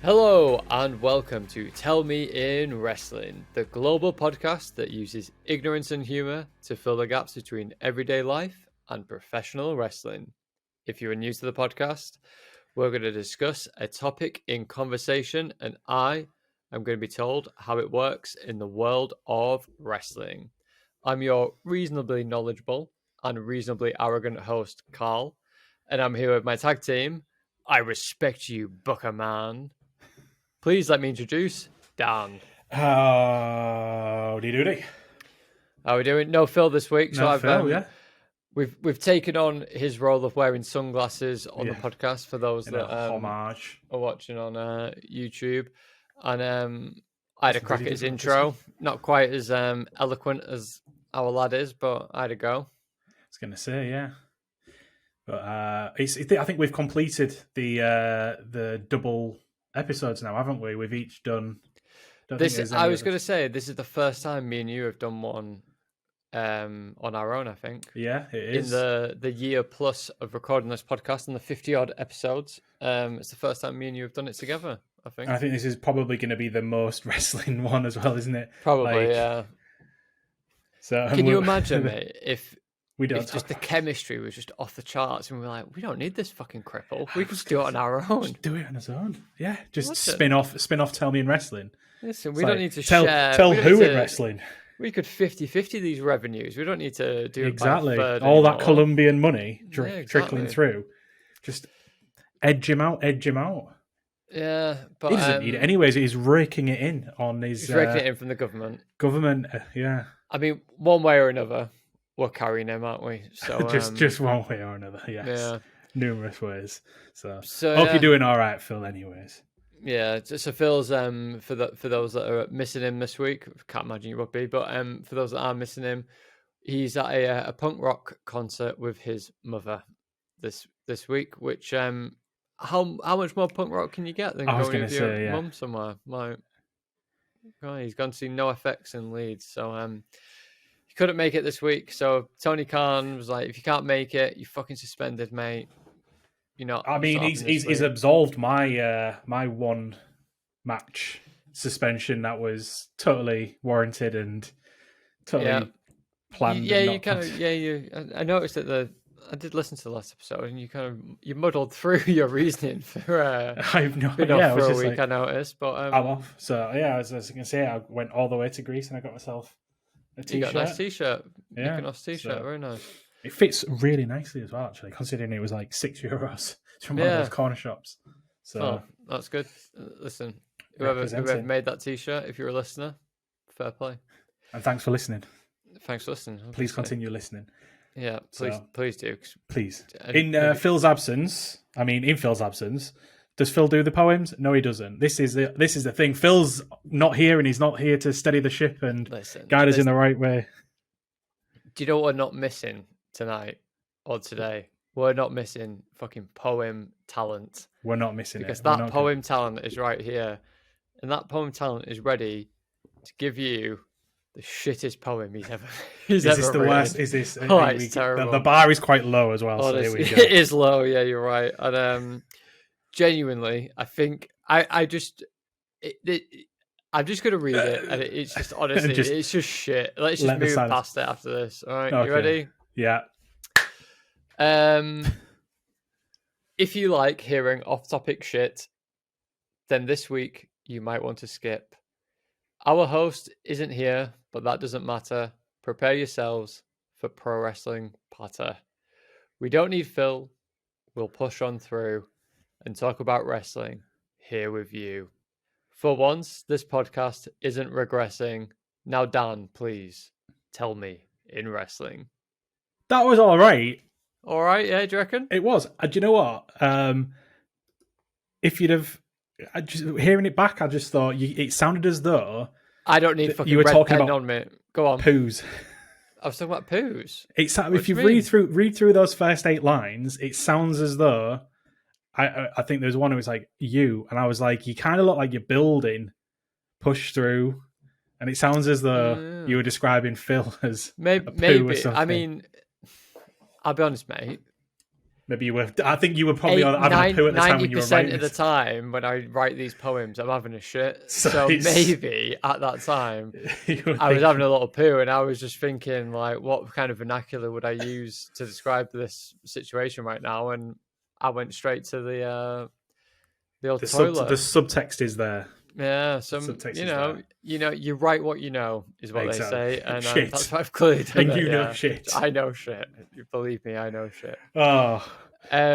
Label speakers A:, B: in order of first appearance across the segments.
A: Hello and welcome to Tell Me in Wrestling, the global podcast that uses ignorance and humor to fill the gaps between everyday life and professional wrestling. If you are new to the podcast, we're going to discuss a topic in conversation and I am going to be told how it works in the world of wrestling. I'm your reasonably knowledgeable and reasonably arrogant host, Carl, and I'm here with my tag team. I respect you, Booker Man. Please let me introduce Dan.
B: Howdy doody.
A: How are we doing? No Phil this week.
B: No Phil, yeah.
A: We've taken on his role of wearing sunglasses on the podcast for those that
B: homage
A: are watching on YouTube. And I had a crack at his intro. Not quite as eloquent as our lad is, but I had a go.
B: I was going to say, yeah. But I think we've completed the double episodes now, haven't we? We've each done.
A: I was going to say this is the first time me and you have done one on our own. I think.
B: Yeah, it is.
A: In the year plus of recording this podcast and the 50 odd episodes, it's the first time me and you have done it together. I think.
B: I think this is probably going to be the most wrestling one as well, isn't it?
A: Probably, yeah.
B: So
A: can you imagine, mate, if the chemistry was just off the charts and we were like, we don't need this fucking cripple. We can just do it on our own.
B: Just do it on its own. Yeah, just spin off Tell Me in Wrestling.
A: Listen, we don't need to
B: tell who in wrestling.
A: We could 50-50 these revenues. We don't need to do
B: exactly
A: it by a third
B: all
A: anymore.
B: That Colombian money trickling through. Just edge him out.
A: Yeah, but
B: he doesn't need it. Anyways, he's raking it in on his.
A: He's raking it in from the government.
B: Yeah.
A: I mean, one way or another, we're carrying him, aren't we? So
B: just one way or another. Yes.
A: Yeah.
B: Numerous ways. So hope you're doing all right, Phil. Anyways.
A: Yeah. So Phil's for those that are missing him this week, can't imagine you would be, but for those that are missing him, he's at a punk rock concert with his mother this week. Which how much more punk rock can you get than going with your mum somewhere? Like, he's gone to see NoFX in Leeds, so he couldn't make it this week. So Tony Khan was like, "If you can't make it, you're fucking suspended, mate." You know.
B: I mean, he's absolved my my one match suspension that was totally warranted and totally planned.
A: Yeah, you kind of. Yeah, I noticed that I did listen to the last episode, and you muddled through your reasoning for
B: I've no idea.
A: For a week. I noticed, but
B: I'm off. So yeah, as I was going to say, I went all the way to Greece and I got myself a t-shirt.
A: You got a nice t-shirt.
B: Yeah,
A: nice t-shirt. Very nice.
B: It fits really nicely as well, actually, considering it was like €6. It's from one of those corner shops. So
A: that's good. Listen, whoever made that t-shirt, if you're a listener, fair play.
B: And thanks for listening.
A: Thanks for listening. Obviously.
B: Please continue listening.
A: Yeah, please do.
B: Please. In Phil's absence, does Phil do the poems? No, he doesn't. This is the thing. Phil's not here, and he's not here to steady the ship and guide us in the right way.
A: Do you know what we're not missing tonight or today? We're not missing fucking poem talent.
B: We're not missing
A: because that poem talent is right here, and that poem talent is ready to give you the shittest poem he's ever
B: Is this
A: ever
B: the
A: written.
B: worst? Is this?
A: It's terrible.
B: The bar is quite low as well. So here we go.
A: It is low. Yeah, you're right. And genuinely, I think I'm just going to read it, and it's just honestly, it's just shit. Let's just move past it after this. All right, okay. You ready?
B: Yeah.
A: If you like hearing off-topic shit, then this week you might want to skip. Our host isn't here, but that doesn't matter. Prepare yourselves for pro wrestling patter. We don't need Phil. We'll push on through and talk about wrestling here with you. For once, this podcast isn't regressing. Now, Dan, please tell me in wrestling.
B: That was all right.
A: All right, yeah, do you reckon?
B: It was. Do you know what? If you'd have... hearing it back, I just thought it sounded as though
A: I don't need fucking red pen on me. Go on.
B: Poos.
A: I was talking about poos.
B: If you read through those first 8 lines, it sounds as though I think there was one who was like you, and I was like, you kind of look like you're building, push through, and it sounds as though you were describing Phil as
A: maybe.
B: a poo or something.
A: I mean, I'll be honest, mate.
B: Maybe you were. I think you were probably having a poo at the time when you were writing
A: 90% of the
B: this.
A: time when I write these poems, I'm having a shit.
B: So
A: So
B: it's-
A: maybe at that time,
B: You were
A: I was having
B: thinking-
A: a little poo, and I was just thinking, like, what kind of vernacular would I use to describe this situation right now? And I went straight to the old toilet.
B: the subtext is there.
A: Yeah,
B: subtext is there.
A: you write what you know is what
B: Exactly.
A: they say, and
B: Shit.
A: that's what I've clearly done.
B: And you know
A: yeah.
B: shit.
A: I know shit. You believe me, I know shit.
B: Oh,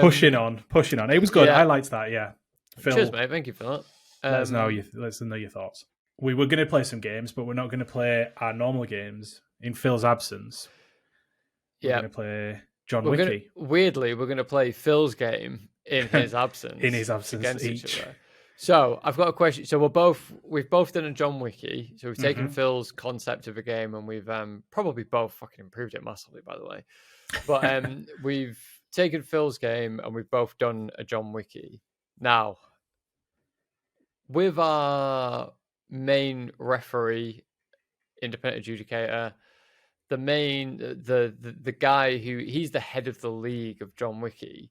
B: pushing on. It was good.
A: Yeah.
B: I liked that. Yeah. Phil,
A: Cheers, mate. Thank you for that.
B: let us know your thoughts. We were going to play some games, but we're not going to play our normal games in Phil's absence. We're going to play John Wiki.
A: Weirdly, we're going to play Phil's game in his absence.
B: In his absence,
A: against
B: each.
A: each other. So I've got a question. So we've both done a John Wiki. So we've taken Phil's concept of a game, and we've probably both fucking improved it massively, by the way. But we've taken Phil's game, and we've both done a John Wiki. Now, with our main referee, independent adjudicator, the guy he's the head of the league of John Wiki.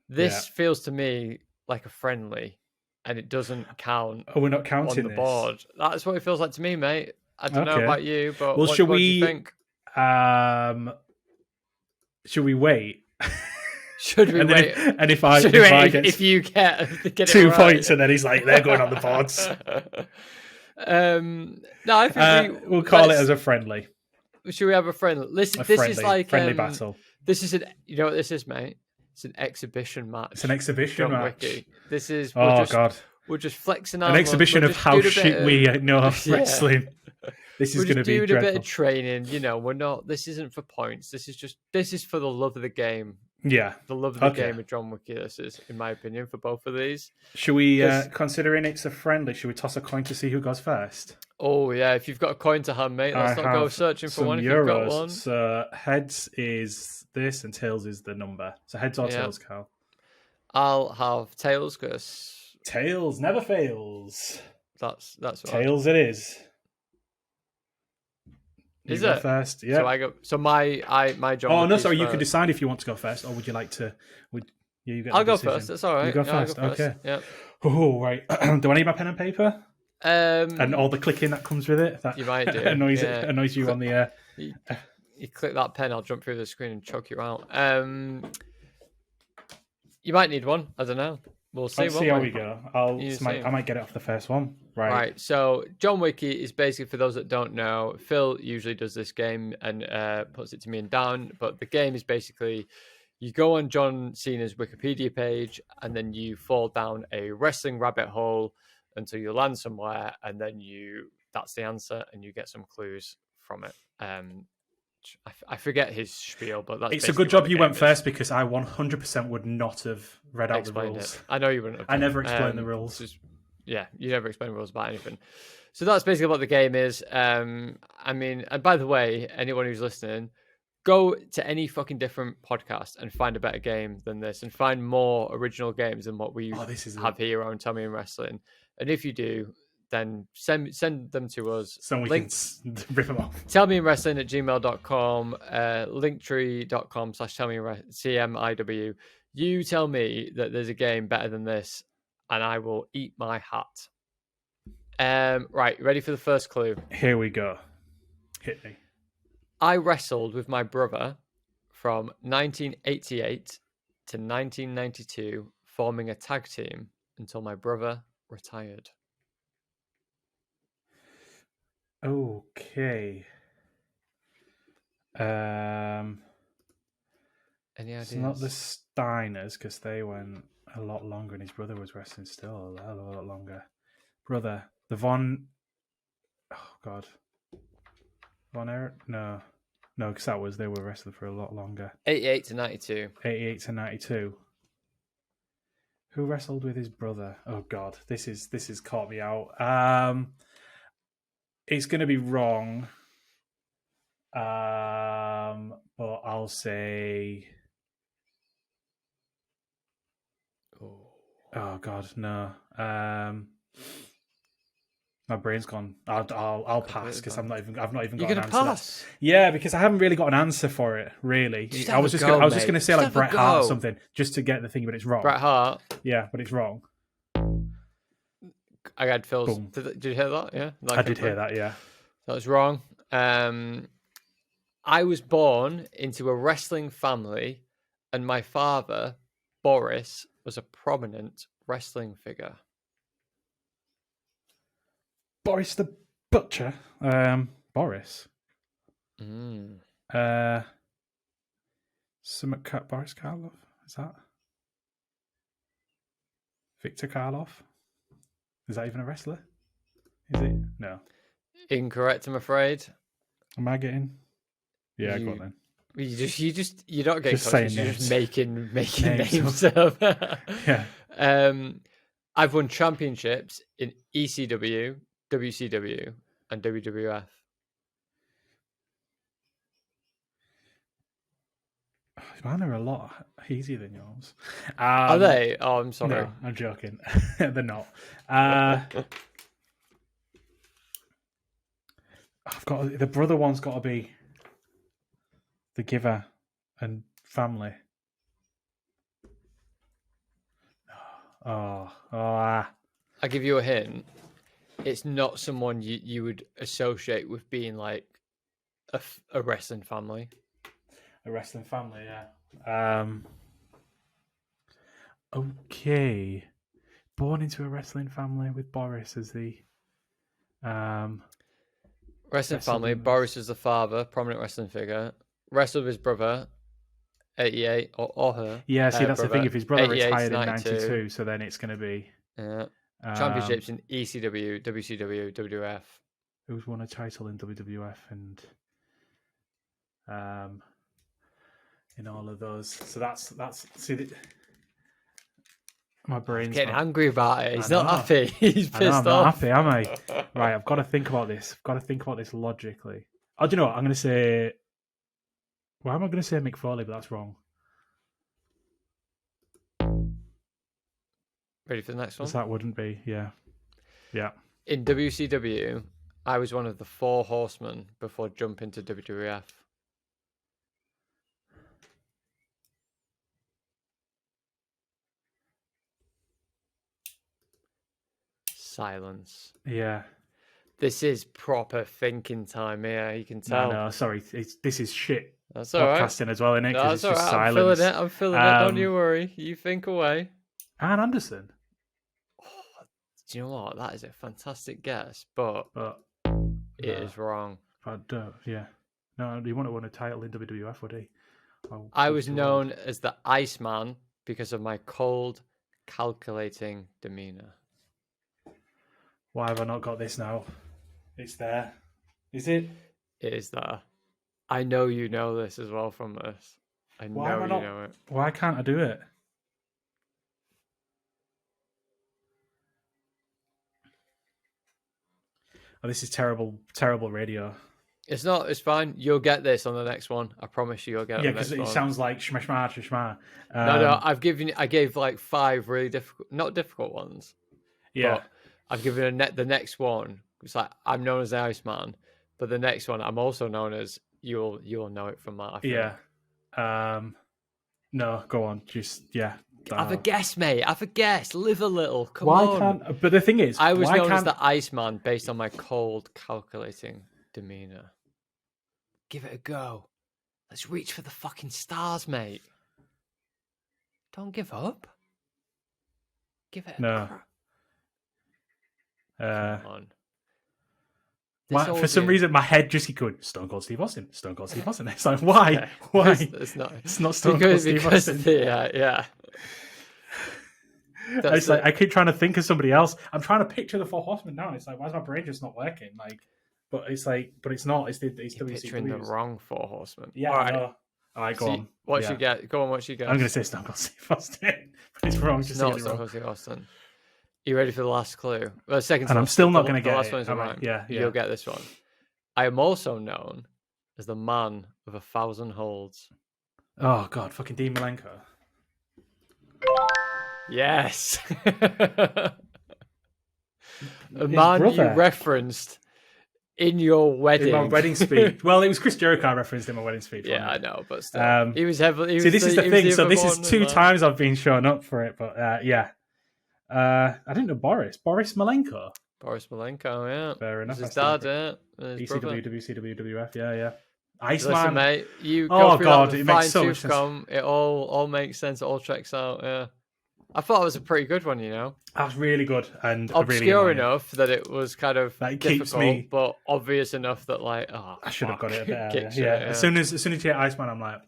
A: This feels to me like a friendly, and it doesn't count.
B: Oh, we're not counting
A: on the board. That's what it feels like to me, mate. I don't know about you, but
B: well,
A: what do you think?
B: Should we wait?
A: Should we wait? If you get
B: 2 points, and then he's like, they're going on the boards.
A: No, I think
B: we'll call it as a friendly.
A: Should we have a friendly? Listen, is like
B: friendly battle.
A: This is you know what this is, mate? It's an exhibition match.
B: It's an exhibition match.
A: Wiki. This is.
B: God.
A: We're just flexing our
B: an exhibition of how shit we know wrestling. This is going to be dreadful.
A: We're doing a bit of training. We're not. This isn't for points. This is for the love of the game.
B: Yeah,
A: the love of the game of John Wiki. This is, in my opinion, for both of these.
B: Should we, considering it's a friendly, should we toss a coin to see who goes first?
A: Oh yeah, if you've got a coin to hand, mate, let's not go searching for one. If you've got one.
B: So heads is this, and tails is the number. So heads or tails, Carl?
A: I'll have tails, because
B: tails never fails.
A: That's what
B: tails. It is.
A: Is it
B: first? Yeah.
A: So I go. So my job.
B: Oh no, sorry. You can decide if you want to go first, or would you like to?
A: I'll go first. That's all right.
B: You go first. Okay.
A: Yeah.
B: Oh right. Do I need my pen and paper? And all the clicking that comes with it. That
A: you might do.
B: annoys you on the.
A: You click that pen, I'll jump through the screen and choke you out. You might need one. I don't know. We'll see.
B: Let's see how we go. I might get it off the first one.
A: Right. So John Wiki is basically, for those that don't know, Phil usually does this game and puts it to me and Dan. But the game is basically, you go on John Cena's Wikipedia page, and then you fall down a wrestling rabbit hole until you land somewhere, and then that's the answer, and you get some clues from it. I forget his spiel, but that's
B: it's a good job you went first, because I 100% would not have read out the rules.
A: I know you wouldn't have.
B: I never explained the rules.
A: You never explain rules about anything. So that's basically what the game is. And by the way, anyone who's listening, go to any fucking different podcast and find a better game than this, and find more original games than what we have here on Tell Me in Wrestling. And if you do, then send them to us.
B: So we can rip them off.
A: tellmeinwrestling@gmail.com, linktree.com/tellmeiw. You tell me that there's a game better than this, and I will eat my hat. Right, ready for the first clue?
B: Here we go. Hit me.
A: I wrestled with my brother from 1988 to 1992, forming a tag team until my brother retired.
B: Okay. Any ideas? It's not the Steiners, because they went a lot longer, and his brother was wrestling still a hell of a lot longer. Brother, the Von. Oh God. Von Erich? No, because they were wrestling for a lot longer.
A: 88 to 92.
B: 88 to 92. Who wrestled with his brother? Oh God, this has caught me out. It's going to be wrong, but I'll say. Oh God, no. My brain's gone. I'll pass because I've not even got
A: You're
B: an
A: gonna
B: answer.
A: pass?
B: Yeah, because I haven't really got an answer for it. Really,
A: Just
B: I
A: have
B: was
A: a
B: just
A: go,
B: gonna, I was just
A: mate.
B: gonna say
A: Just
B: like
A: have a
B: Bret Hart or
A: go.
B: something, just to get the thing, but it's wrong.
A: Bret Hart.
B: Yeah, but it's wrong.
A: I had Phil's.
B: Boom.
A: Did you hear that? Yeah,
B: I did hear that. Yeah.
A: That was wrong. I was born into a wrestling family, and my father, Boris, was a prominent wrestling figure.
B: Boris the Butcher. Boris.
A: Mm.
B: Boris Karloff. Is that Victor Karloff? Is that even a wrestler? Is it? No.
A: Incorrect, I'm afraid.
B: Am I getting? Yeah, go on then.
A: You're not getting
B: Just
A: close.
B: saying
A: You're
B: names.
A: just making names
B: up.
A: up.
B: Yeah.
A: I've won championships in ECW, WCW, and WWF.
B: Mine are a lot easier than yours.
A: Are they? Oh, I'm sorry.
B: No, I'm joking. They're not. I've got the brother one's got to be the giver and family.
A: I'll give you a hint. It's not someone you would associate with being like a wrestling family.
B: A wrestling family, yeah. Okay. Born into a wrestling family with Boris as the
A: wrestling family. Boris is the father, prominent wrestling figure. Wrestled with his brother, 88, or her.
B: Yeah, see, that's the thing. If his brother retired in
A: 92,
B: 92, so then it's going to be
A: championships in ECW, WCW, WWF.
B: Who's won a title in WWF and in all of those. So that's see. My brain's
A: getting angry about it. He's not happy. He's pissed off.
B: I'm not happy, am I? Right, I've got to think about this. I've got to think about this logically. Oh, do you know what? I'm going to say. Why am I going to say Mick Foley? But that's wrong.
A: Ready for the next one?
B: Because that wouldn't be. Yeah.
A: In WCW, I was one of the 4 horsemen before jumping to WWF. Silence.
B: Yeah.
A: This is proper thinking time here. You can tell.
B: No, sorry. This is shit.
A: That's all right.
B: Podcasting as well, isn't it?
A: No,
B: it's just
A: right.
B: silence.
A: I'm feeling it. Don't you worry. You think away.
B: Ann Anderson.
A: Oh, do you know what? That is a fantastic guess, but it is wrong.
B: Yeah. No, he wouldn't have won a title in WWF, would he?
A: I was known as the Iceman because of my cold, calculating demeanor.
B: Why have I not got this now? It's there. Is it?
A: It is there. I know you know this as well from this. I know you know it.
B: Why can't I do it? Oh, this is terrible radio.
A: It's not. It's fine. You'll get this on the next one. I promise you, you'll get it.
B: Yeah, because it sounds like shmashma.
A: No. I gave like 5 really difficult, not difficult ones.
B: Yeah.
A: But I've given the next one. It's like I'm known as the Iceman, but the next one I'm also known as. You'll know it from that.
B: Yeah. No, go on. Just
A: Have a guess, mate. Have a guess. Live a little. Come on.
B: Why can't? But the thing is,
A: I was known as the Iceman based on my cold, calculating demeanor. Give it a go. Let's reach for the fucking stars, mate. Don't give up. Give it a crack. Come on.
B: For some reason, my head just keeps going, Stone Cold Steve Austin. Stone Cold Steve Austin. It's like, why?
A: Okay.
B: Why?
A: It's not
B: Stone Cold Steve Austin.
A: Yeah.
B: It's like I keep trying to think of somebody else. I'm trying to picture the 4 Horsemen now. It's like, why is my brain just not working? Like, but it's not. It's
A: picturing the wrong 4 Horsemen.
B: Yeah, all right, go on.
A: What you get? Go on. What you get?
B: I'm going to say Stone Cold Steve Austin, but it's wrong.
A: It's not Stone Cold Steve Austin. You ready for the last clue? Well, second.
B: And I'm still not going to get
A: last
B: it.
A: One's right.
B: Yeah.
A: You'll get this one. I am also known as the man of 1,000 holds.
B: Oh God, fucking Dean Malenko.
A: Yes. A man you referenced in your wedding.
B: In my wedding speech. Well, it was Chris Jericho I referenced in my wedding speech.
A: Yeah, I know, but still. He was heavily...
B: See, this is the thing. So this is 2 times I've been shown up for it, but yeah. I didn't know Boris. Boris Malenko.
A: Boris Malenko, yeah.
B: Fair enough.
A: His dad, yeah.
B: ECW, WCW, WWF, yeah. Iceman.
A: Listen, mate, you go through that with
B: it makes so much sense.
A: It all makes sense. It all checks out, yeah. I thought it was a pretty good one, you know.
B: That's really good and
A: obscure
B: really
A: enough that it was kind of difficult, but obvious enough that like,
B: I should have got it a bit earlier. Yeah. As soon as you get Iceman, I'm like,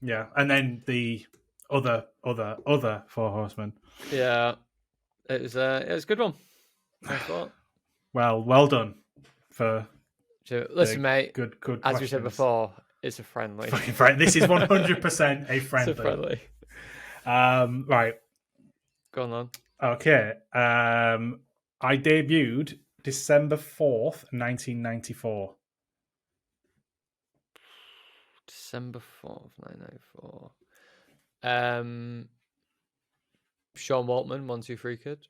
B: yeah. And then the other 4 horsemen.
A: Yeah, it was a good one. I thought.
B: Well done for.
A: Listen, mate.
B: Good.
A: As
B: questions.
A: we said before, it's a friendly.
B: This is 100% a friendly.
A: It's a friendly.
B: Right.
A: Go on, then.
B: Okay. I debuted December 4th, 1994.
A: December 4th, 1994. Sean Waltman, 1, 2, 3 Kid.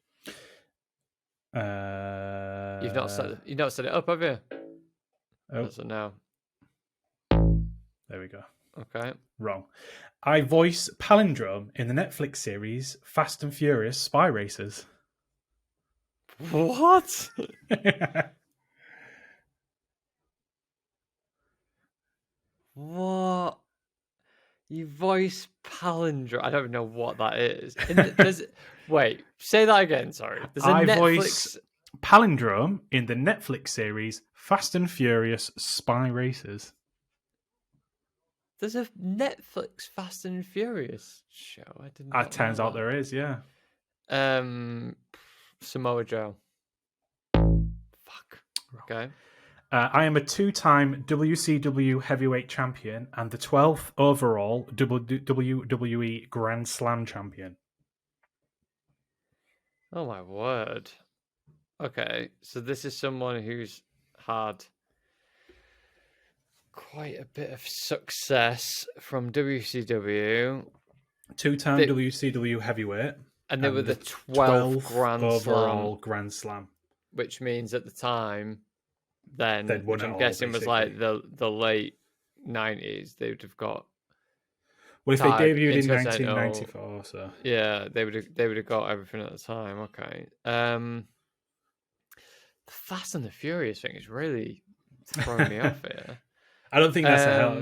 A: You've not set it up, have you?
B: Oh.
A: So now.
B: There we go.
A: Okay.
B: Wrong. I voice Palindrome in the Netflix series Fast and Furious Spy Racers.
A: What? What? You voice Palindrome? I don't know what that is. Wait, say that again. Sorry.
B: I voice Palindrome in the Netflix series Fast and Furious Spy Racers.
A: There's a Netflix Fast and Furious show. I didn't.
B: It turns out there is, yeah.
A: Samoa Joe. Fuck. Okay.
B: I am a 2-time WCW Heavyweight Champion and the 12th overall WWE Grand Slam Champion.
A: Oh my word. Okay, so this is someone who's had quite a bit of success from WCW.
B: 2-time WCW Heavyweight.
A: And they were the 12th
B: overall Grand Slam.
A: Which means at the time, then, which I'm guessing was like the late 90s, they would have got...
B: Well, if they debuted in 1994, so...
A: Yeah, they would have got everything at the time, okay. The Fast and the Furious thing is really throwing me off here.
B: I don't think that's a hell.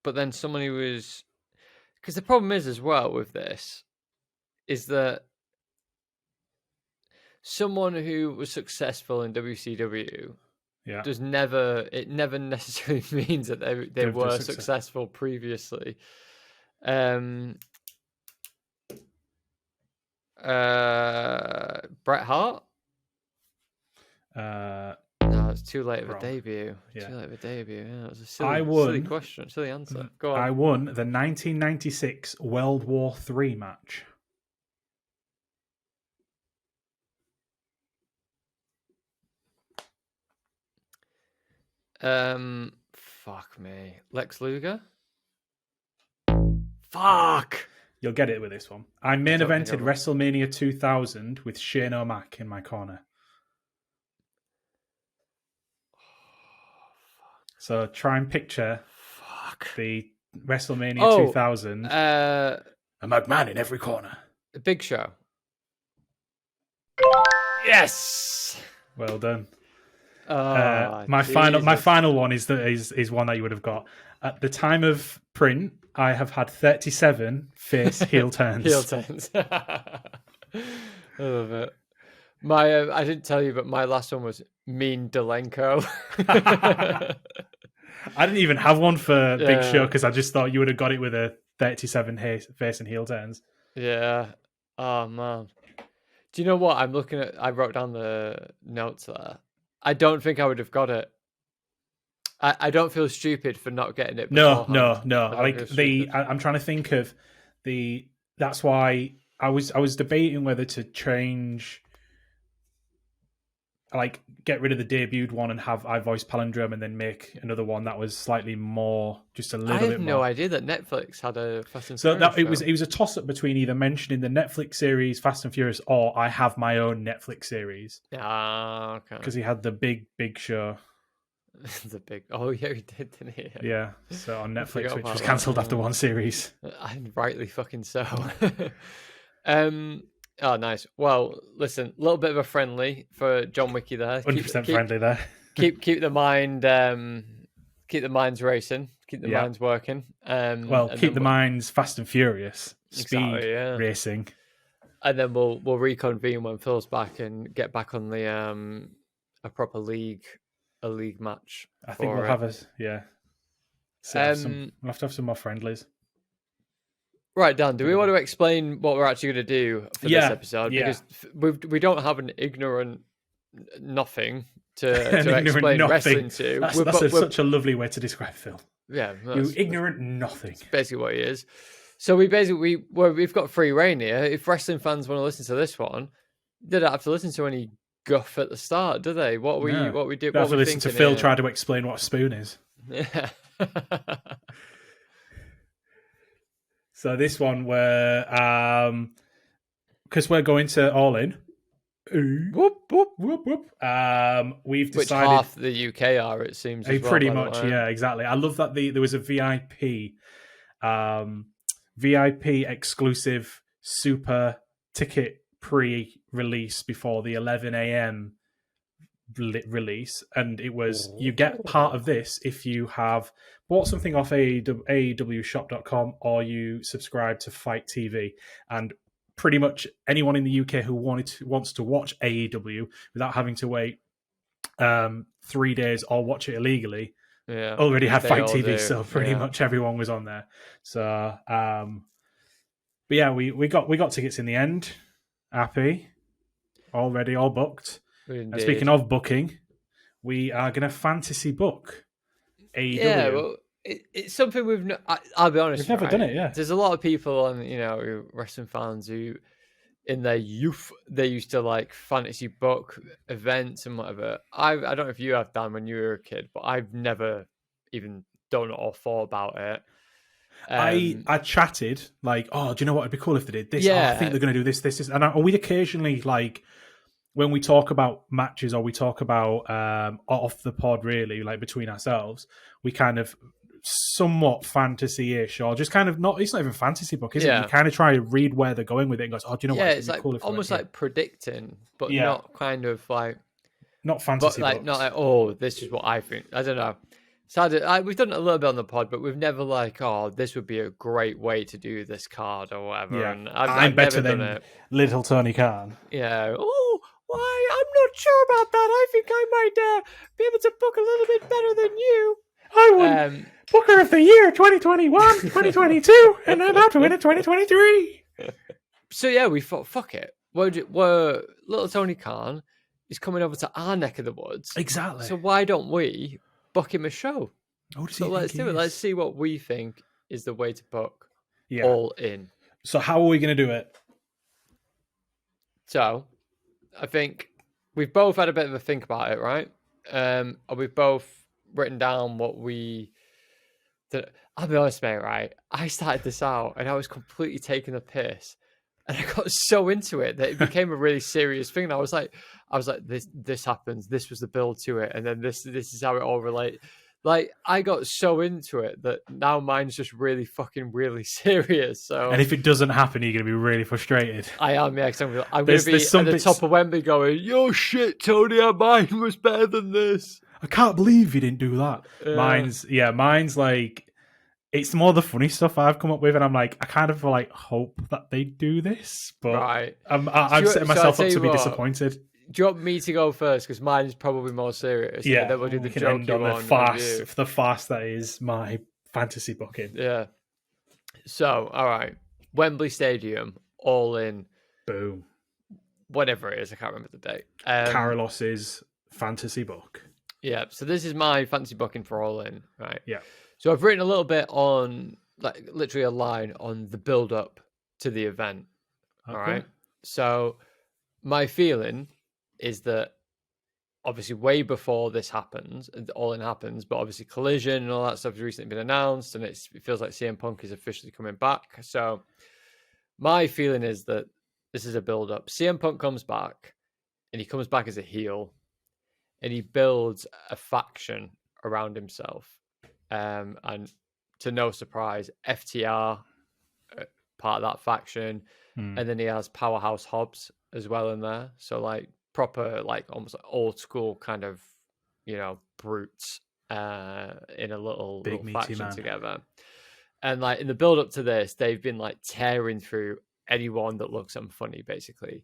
A: But then someone who was... Because the problem is as well with this, is that someone who was successful in WCW it never necessarily means that they were successful previously. Bret Hart? No, it's too late of a debut. Yeah. Too late of a debut. Yeah, it was a silly question, silly answer. Go on.
B: I won the 1996 World War III match.
A: Fuck me. Lex Luger? Fuck!
B: You'll get it with this one. I main evented WrestleMania 2000 with Shane O'Mac in my corner. So try and picture the WrestleMania 2000. A McMahon in every corner.
A: The Big Show. Yes!
B: Well done. My final one is one that you would have got. At the time of print, I have had 37 face heel turns.
A: Heel turns. I love it. I didn't tell you, but my last one was Mean Delenko.
B: I didn't even have one for Big Show because I just thought you would have got it with a 37 face and heel turns.
A: Yeah. Oh man. Do you know what I'm looking at? I wrote down the notes there. I don't think I would have got it. I don't feel stupid for not getting it.
B: No. Like I'm trying to think of the. That's why I was debating whether to change like get rid of the debuted one and have I Voice Palindrome and then make another one that was slightly more, just a
A: I
B: little
A: had
B: bit
A: no
B: more.
A: idea that Netflix had a Fast and
B: So
A: Furious
B: that it was
A: film.
B: a toss up between either mentioning the Netflix series Fast and Furious or I have my own Netflix series
A: Ah, okay.
B: because he had the big show.
A: The big. Oh yeah, he did, didn't he?
B: Yeah, so on
A: I
B: Netflix,
A: forgot
B: which
A: about
B: was
A: that.
B: cancelled after one series.
A: And rightly fucking so. Oh, nice. Well, listen, a little bit of a friendly for John Wiki there.
B: 100% friendly there.
A: keep the mind, keep the minds racing, keep the
B: Yeah.
A: minds working.
B: Well,
A: and
B: keep
A: then
B: the minds fast and furious, speed
A: Exactly, yeah.
B: racing.
A: And then we'll reconvene when Phil's back and get back on the a proper league match.
B: I think we'll have we'll have to have some more friendlies.
A: Right, Dan, do we want to explain what we're actually going to do for this episode?
B: Yeah.
A: Because we don't have an ignorant nothing to explain wrestling to.
B: That's such a lovely way to describe Phil.
A: Yeah.
B: You ignorant nothing.
A: That's basically what he is. So we've got free reign here. If wrestling fans want to listen to this one, they don't have to listen to any guff at the start, do they? What we do?
B: They have to listen to Phil try to explain what a spoon is.
A: Yeah.
B: So this one, because we're going to All In.
A: Whoop whoop
B: whoop whoop. We've
A: Which
B: decided
A: half the UK are, it seems. As well,
B: pretty much, yeah, exactly. I love that there was a VIP exclusive super ticket pre-release before the 11 a.m. release, and it was you get part of this if you have bought something off AEWshop.com or you subscribe to Fight TV, and pretty much anyone in the UK who wants to watch AEW without having to wait 3 days or watch it illegally already had Fight TV, so pretty much everyone was on there. So but yeah, we got tickets in the end. Happy, already all booked.
A: Indeed.
B: And speaking of booking, we are going to fantasy book AEW.
A: Yeah, well, it's something we've. I'll be honest,
B: we've never done it. Yeah,
A: there's a lot of people on wrestling fans who, in their youth, they used to like fantasy book events and whatever. I don't know if you have, Dan, when you were a kid, but I've never even done or thought about it.
B: I chatted like, oh, do you know what? It'd be cool if they did this. Yeah. Oh, I think they're going to do this, and we'd occasionally like when we talk about matches or we talk about off the pod, really, like between ourselves, we kind of somewhat fantasy-ish or just kind of it's not even fantasy book, is it? You kind of try to read where they're going with it and goes, oh, do you know what?
A: It's like cool almost like predicting, but not kind of like
B: not fantasy,
A: but like not like, oh, this is what I think. I don't know. So we've done it a little bit on the pod, but we've never like, oh, this would be a great way to do this card or whatever.
B: Yeah.
A: And
B: I'm better than little Tony Khan.
A: Yeah. Oh, why? I'm not sure about that. I think I might be able to book a little bit better than you.
B: I won Booker of the Year 2021, 2022, and I'm about to win it 2023.
A: So yeah, we thought, fuck it. We're little Tony Khan is coming over to our neck of the woods.
B: Exactly.
A: So why don't we book him a show?
B: So
A: let's do it. Let's see what we think is the way to book
B: Yeah.
A: All In.
B: So how are we going to do it?
A: So I think we've both had a bit of a think about it, right? We've both written down what we... I'll be honest, mate, right? I started this out and I was completely taking the piss. And I got so into it that it became a really serious thing. And I was like, this happens. This was the build to it. And then this is how it all relates. Like, I got so into it that now mine's just really serious. So,
B: and if it doesn't happen, you're going to be really frustrated.
A: I am, yeah. I'm going to be at the top of Wembley going, yo, shit, Tony, mine was better than this.
B: I can't believe you didn't do that. Mine's like, it's more the funny stuff I've come up with, and I'm like, I kind of like hope that they do this, but
A: right.
B: I'm setting myself up to be disappointed.
A: Do you want me to go first? Because mine is probably more serious.
B: Yeah,
A: and then we'll do the
B: jokey one. The farce that is my fantasy booking.
A: Yeah. So, all right. Wembley Stadium, All In.
B: Boom.
A: Whatever it is, I can't remember the date.
B: Carlos's fantasy book.
A: Yeah, so this is my fantasy booking for All In, right?
B: Yeah.
A: So I've written a little bit on, like, literally a line on the build-up to the event, all right? So my feeling is that obviously way before this happens, All In happens, but obviously Collision and all that stuff has recently been announced, and it feels like CM Punk is officially coming back. So my feeling is that this is a build-up. CM Punk comes back, and he comes back as a heel, and he builds a faction around himself. And to no surprise, FTR part of that faction, and then he has Powerhouse Hobbs as well in there. So like proper, like almost like old school kind of, brutes in a little faction man together. And like in the build up to this, they've been like tearing through anyone that looks unfunny, basically.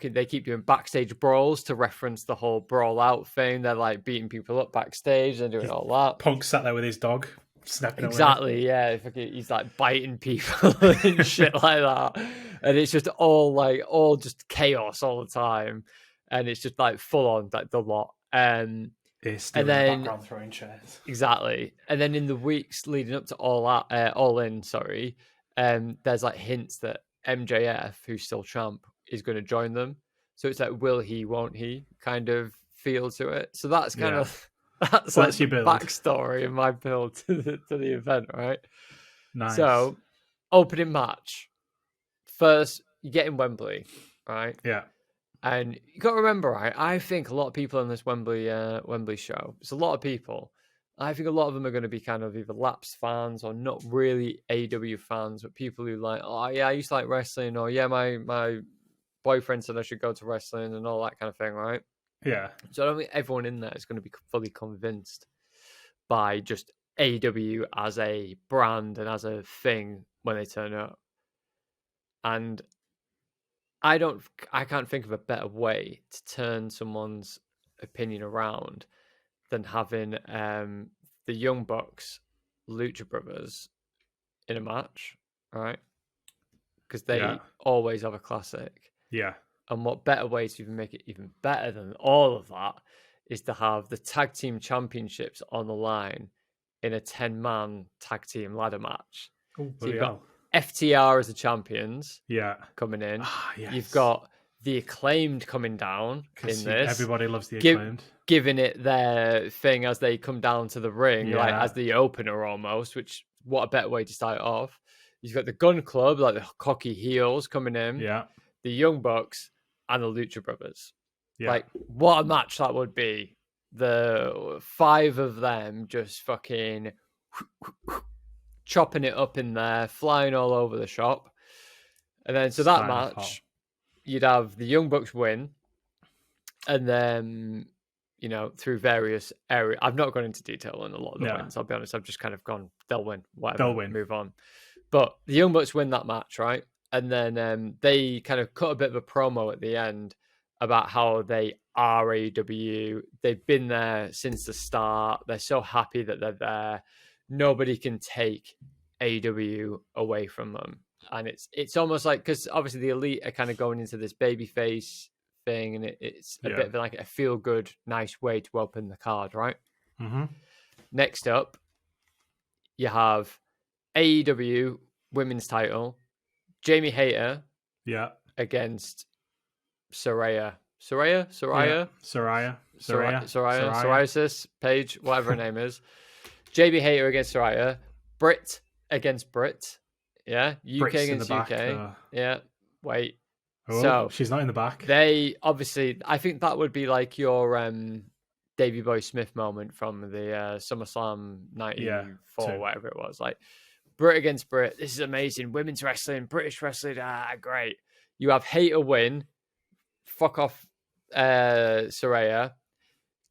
A: They keep doing backstage brawls to reference the whole brawl out thing. They're like beating people up backstage and doing all that.
B: Punk sat there with his dog, snapping
A: exactly, away. Yeah. He's like biting people and shit like that. And it's just all just chaos all the time. And it's just like full on, like the lot.
B: And then in the background throwing chairs.
A: Exactly. And then in the weeks leading up to All In, there's like hints that MJF, who's still champ, is going to join them. So it's like, will he, won't he kind of feel to it. So that's kind of that's like the backstory of my build to the event, right?
B: Nice.
A: So opening match. First, you get in Wembley, right?
B: Yeah.
A: And you got to remember, right? I think a lot of people in this Wembley show, it's a lot of people. I think a lot of them are going to be kind of either lapsed fans or not really AEW fans, but people who like, oh yeah, I used to like wrestling, or yeah, my boyfriend said I should go to wrestling and all that kind of thing, right?
B: Yeah.
A: So I don't think everyone in there is going to be fully convinced by just AEW as a brand and as a thing when they turn up. And I can't think of a better way to turn someone's opinion around than having the Young Bucks, Lucha Brothers in a match, right? Because they always have a classic.
B: Yeah.
A: And what better way to even make it even better than all of that is to have the tag team championships on the line in a 10-man tag team ladder match.
B: Oh,
A: so you've got FTR as the champions coming in.
B: Yes.
A: You've got the Acclaimed coming down in this.
B: Everybody loves the Acclaimed.
A: Giving it their thing as they come down to the ring, like as the opener almost, which what a better way to start it off. You've got the Gun Club, like the cocky heels coming in.
B: Yeah.
A: The Young Bucks and the Lucha Brothers.
B: Yeah.
A: Like, what a match that would be. The 5 of them just fucking chopping it up in there, flying all over the shop. And then, so that match, you'd have the Young Bucks win. And then, through various areas. I've not gone into detail on a lot of the wins, I'll be honest. I've just kind of gone, they'll win, whatever. They'll win. Move on. But the Young Bucks win that match, right? And then they kind of cut a bit of a promo at the end about how they are AEW. They've been there since the start. They're so happy that they're there. Nobody can take AEW away from them. And it's almost like, because obviously the Elite are kind of going into this babyface thing, and it's a bit of like a feel-good, nice way to open the card, right?
B: Mm-hmm.
A: Next up, you have AEW Women's Title. Jamie Hayter against Psoriasis, Paige, whatever her name is. Jamie Hayter against Soraya. Britt against Britt. Yeah. UK
B: Britt's
A: against UK. Yeah. Wait.
B: Oh,
A: so
B: she's not in the back.
A: They obviously, I think that would be like your Davey Boy Smith moment from the SummerSlam 94, whatever it was. Like, Britt against Britt. This is amazing. Women's wrestling, British wrestling. Great. You have Hayter win. Fuck off, Saraya.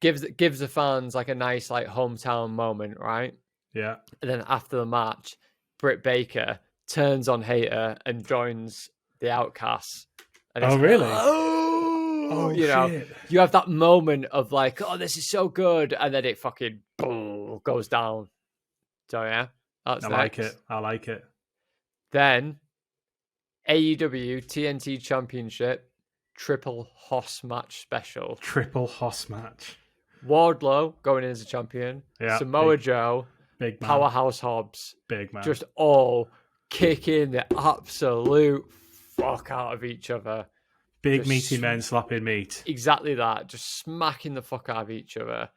A: Gives the fans like a nice like hometown moment, right?
B: Yeah.
A: And then after the match, Britt Baker turns on Hayter and joins the Outcasts. And
B: really?
A: Shit. You have that moment of like, oh, this is so good, and then it fucking boom, goes down. So yeah. I
B: like it.
A: Then AEW TNT Championship Triple Hoss match special.
B: Triple Hoss match.
A: Wardlow going in as a champion.
B: Yeah,
A: Samoa Joe.
B: Big man.
A: Powerhouse Hobbs.
B: Big man.
A: Just all kicking the absolute fuck out of each other.
B: Big
A: Just
B: meaty men slapping meat.
A: Exactly that. Just smacking the fuck out of each other.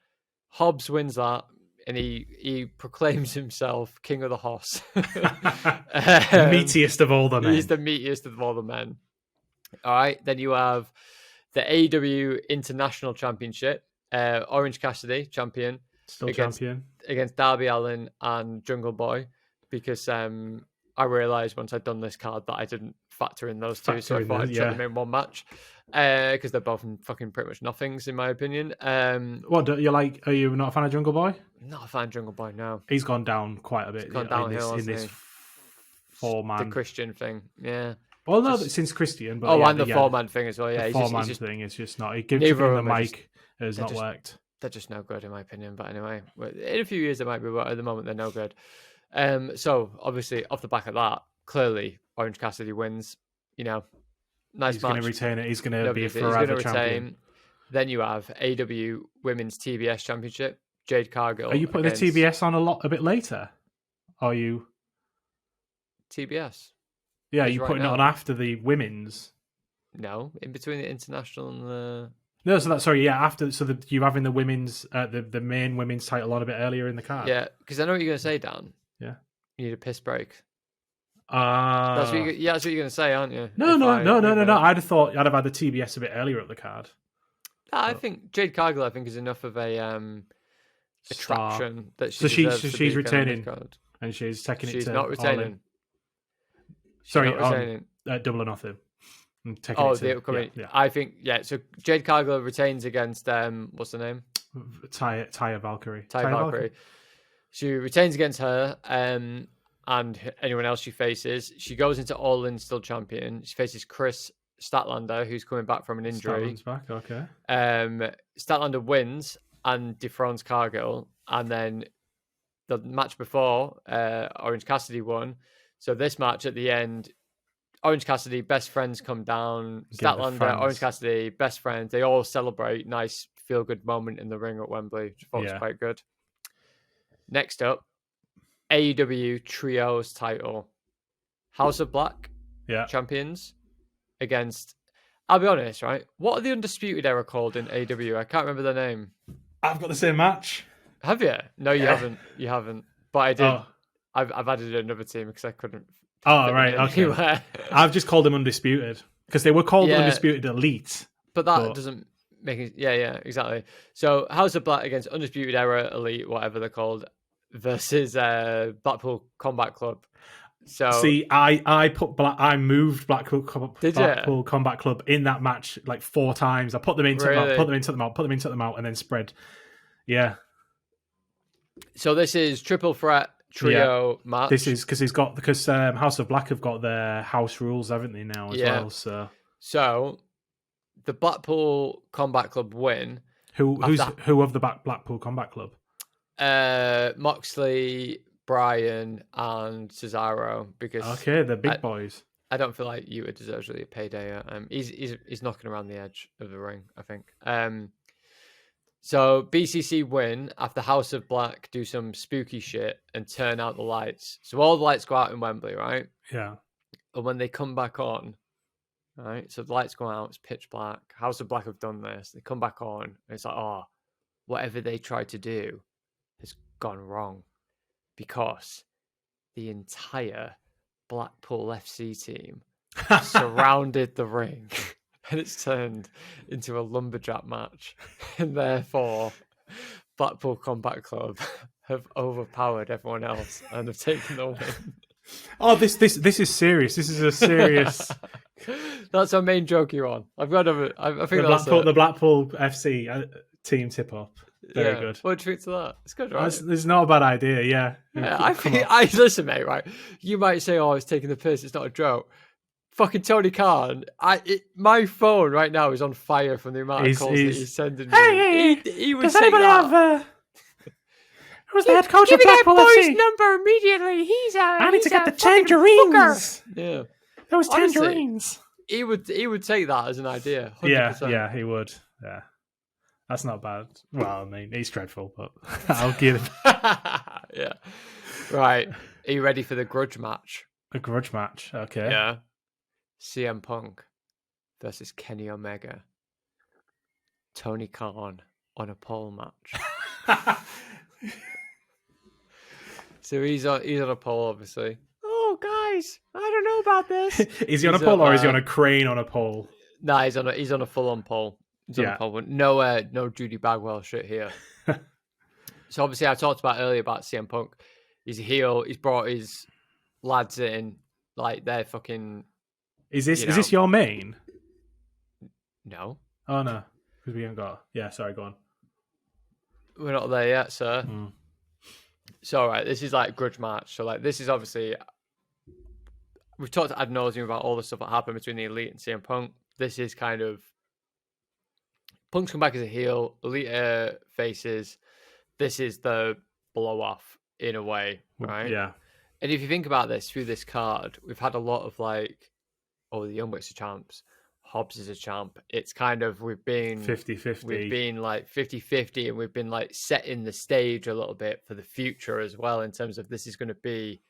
A: Hobbs wins that, and he proclaims himself king of the hoss.
B: Meatiest of all the men.
A: He's the meatiest of all the men. All right. Then you have the AEW International Championship. Orange Cassidy, champion.
B: Still champion.
A: Against Darby Allin and Jungle Boy, because I realised once I'd done this card that I didn't factor in those two, so I thought I'd put them in one match, because they're both fucking pretty much nothings in my opinion.
B: What do you like? Are you not a fan of Jungle Boy?
A: Not a fan of Jungle Boy, no.
B: He's gone down quite a bit.
A: He's gone downhill
B: in this 4-man.
A: The Christian thing, yeah.
B: Well, no, since Christian. But
A: and the 4-man thing as well, yeah.
B: The 4-man thing is just not. Giving the mic has not worked.
A: They're just no good in my opinion. But anyway, in a few years they might be, but at the moment they're no good. So obviously off the back of that, clearly Orange Cassidy wins. You know, nice
B: He's
A: match.
B: He's going to retain it. He's going to be a forever champion.
A: Then you have AEW Women's TBS Championship. Jade Cargill.
B: Are you putting the TBS on a bit later? Are you
A: TBS?
B: Yeah, you putting it on after the women's?
A: No, in between the international and the.
B: No, so after, so you're having the women's, the main women's title on a bit earlier in the card.
A: Yeah, because I know what you're going to say, Dan.
B: Yeah,
A: you need a piss break. That's what you're going to say, aren't you?
B: No. I'd have thought I'd have had the TBS a bit earlier up the card.
A: I think Jade Cargill, is enough of a attraction that
B: she's retaining, and she's taking it.
A: She's not retaining.
B: Sorry, on Double or Nothing.
A: The upcoming. Yeah. I think So Jade Cargill retains against what's the name?
B: Taya Valkyrie.
A: Taya Valkyrie. She retains against her, and anyone else she faces. She goes into All In still champion. She faces Chris Statlander, who's coming back from an injury.
B: Statlander's back, okay.
A: Statlander wins and dethrones Cargill, and then the match before, Orange Cassidy won. So this match at the end, Orange Cassidy, best friends come down. Statlander, Orange Cassidy, best friends. They all celebrate. Nice feel-good moment in the ring at Wembley, which I thought was quite good. Next up, AEW Trios title. House of Black champions against... I'll be honest, right? What are the Undisputed Era called in AEW? I can't remember their name.
B: I've got the same match.
A: Have you? No, you haven't. You haven't. But I did. Oh. I've added another team because I couldn't.
B: Oh, right. Okay. I've just called them Undisputed because they were called Undisputed Elite.
A: But that doesn't make it. Yeah, exactly. So House of Black against Undisputed Era Elite, whatever they're called, versus Blackpool Combat Club. So
B: see, I moved Blackpool Combat Club in that match like 4 times. I put them in, took them out, put them in, took them out, put them in, took them out, and then spread. Yeah. So
A: this is triple threat trio match.
B: This is because House of Black have got their house rules, haven't they now as well?
A: So the Blackpool Combat Club win.
B: Who of the Blackpool Combat Club?
A: Moxley, Bryan, and Cesaro. Because
B: the big boys.
A: I don't feel like Yuta deserves really a payday. He's knocking around the edge of the ring, I think. So BCC win after House of Black do some spooky shit and turn out the lights. So all the lights go out in Wembley, right?
B: Yeah.
A: And when they come back on, right? So the lights go out, it's pitch black. House of Black have done this. They come back on, and it's like, whatever they tried to do has gone wrong because the entire Blackpool FC team surrounded the ring. And it's turned into a lumberjack match. And therefore, Blackpool Combat Club have overpowered everyone else and have taken the win.
B: Oh, this is serious. This is a serious...
A: That's our main joke you're on. I think
B: the Blackpool FC team tip-up. Very good.
A: What do you think to that? It's good, right?
B: It's not a bad idea, yeah.
A: Listen, mate, right? You might say, I was taking the piss. It's not a joke. Fucking Tony Khan, my phone right now is on fire from the amount of calls that he's sending me.
B: Hey,
A: he would
B: does
A: say
B: anybody
A: that.
B: Who's the head coach of Blackpool
A: FC?
B: Give me that boy's
A: number immediately.
B: I need to get the tangerines.
A: Yeah,
B: those tangerines.
A: Honestly, he would take that as an idea. 100%.
B: Yeah, he would. Yeah, that's not bad. Well, I mean, he's dreadful, but I'll give him.
A: Yeah, right. Are you ready for the grudge match?
B: A grudge match, okay.
A: Yeah. CM Punk versus Kenny Omega. Tony Khan on a pole match. So he's on a pole, obviously. Oh, guys, I don't know about this.
B: Is he on a pole or is he on a crane on a pole?
A: Nah, he's on a full-on pole. He's on a pole. No Judy Bagwell shit here. So obviously, I talked about earlier about CM Punk. He's a heel. He's brought his lads in, like they're fucking.
B: Is this your main?
A: No.
B: Oh no, because we haven't got. Yeah, sorry, go on.
A: We're not there yet, sir.
B: Mm.
A: So, all right, this is like grudge match. So, like, this is obviously we've talked ad nauseum about all the stuff that happened between the Elite and CM Punk. This is kind of Punk's come back as a heel. Elite faces. This is the blow off in a way, right?
B: Yeah.
A: And if you think about this through this card, we've had a lot of like, the Young Bucks are champs. Hobbs is a champ. It's kind of, we've been
B: 50-50.
A: We've been like 50-50 and we've been like setting the stage a little bit for the future as well in terms of this is going to be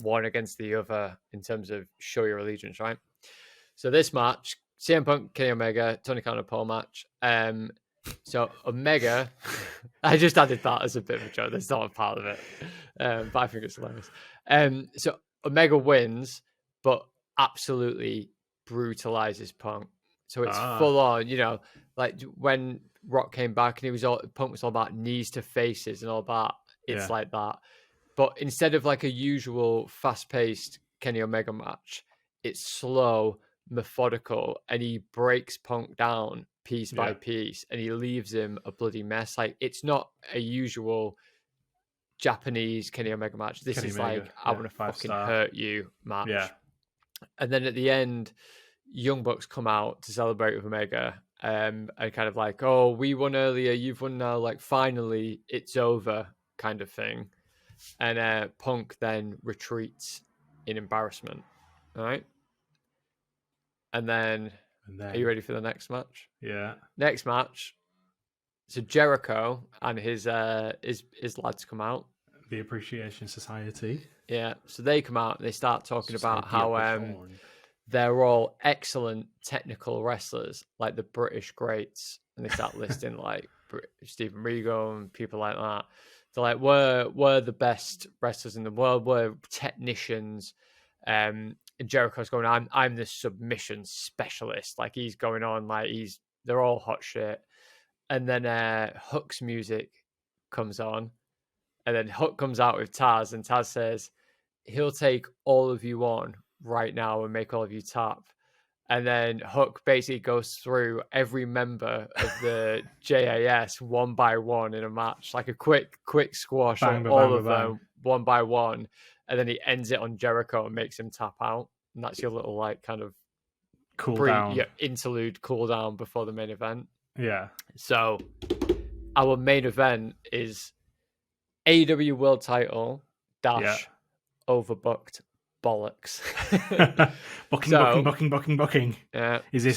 A: one against the other in terms of show your allegiance, right? So this match, CM Punk, Kenny Omega, Tony Khan pole match. So Omega, I just added that as a bit of a joke. That's not a part of it, but I think it's hilarious. So Omega wins, but absolutely brutalizes Punk. So it's full on, like when Rock came back and Punk was all about knees to faces and all that. It's like that. But instead of like a usual fast-paced Kenny Omega match, it's slow, methodical, and he breaks Punk down piece by piece and he leaves him a bloody mess. Like, it's not a usual Japanese Kenny Omega match. This is Omega, like, I want to fucking hurt you match. Yeah. And then at the end, Young Bucks come out to celebrate with Omega and kind of like, oh, we won earlier, you've won now, like, finally, it's over kind of thing. And Punk then retreats in embarrassment. All right? And then, are you ready for the next match?
B: Yeah.
A: Next match. So Jericho and his lads come out.
B: The Appreciation Society.
A: Yeah. So they come out and they start talking about how they're all excellent technical wrestlers, like the British greats. And they start listing like Steven Regal and people like that. They're like, we're the best wrestlers in the world. We're technicians. And Jericho's going, I'm the submission specialist. Like, he's going on like they're all hot shit. And then Hook's music comes on. And then Hook comes out with Taz, and Taz says he'll take all of you on right now and make all of you tap. And then Hook basically goes through every member of the JAS one by one in a match, like a quick squash of all of them one by one. And then he ends it on Jericho and makes him tap out. And that's your little, like, kind of interlude cool down before the main event.
B: Yeah.
A: So our main event is AEW World Title - overbooked bollocks.
B: Booking. Yeah. Is this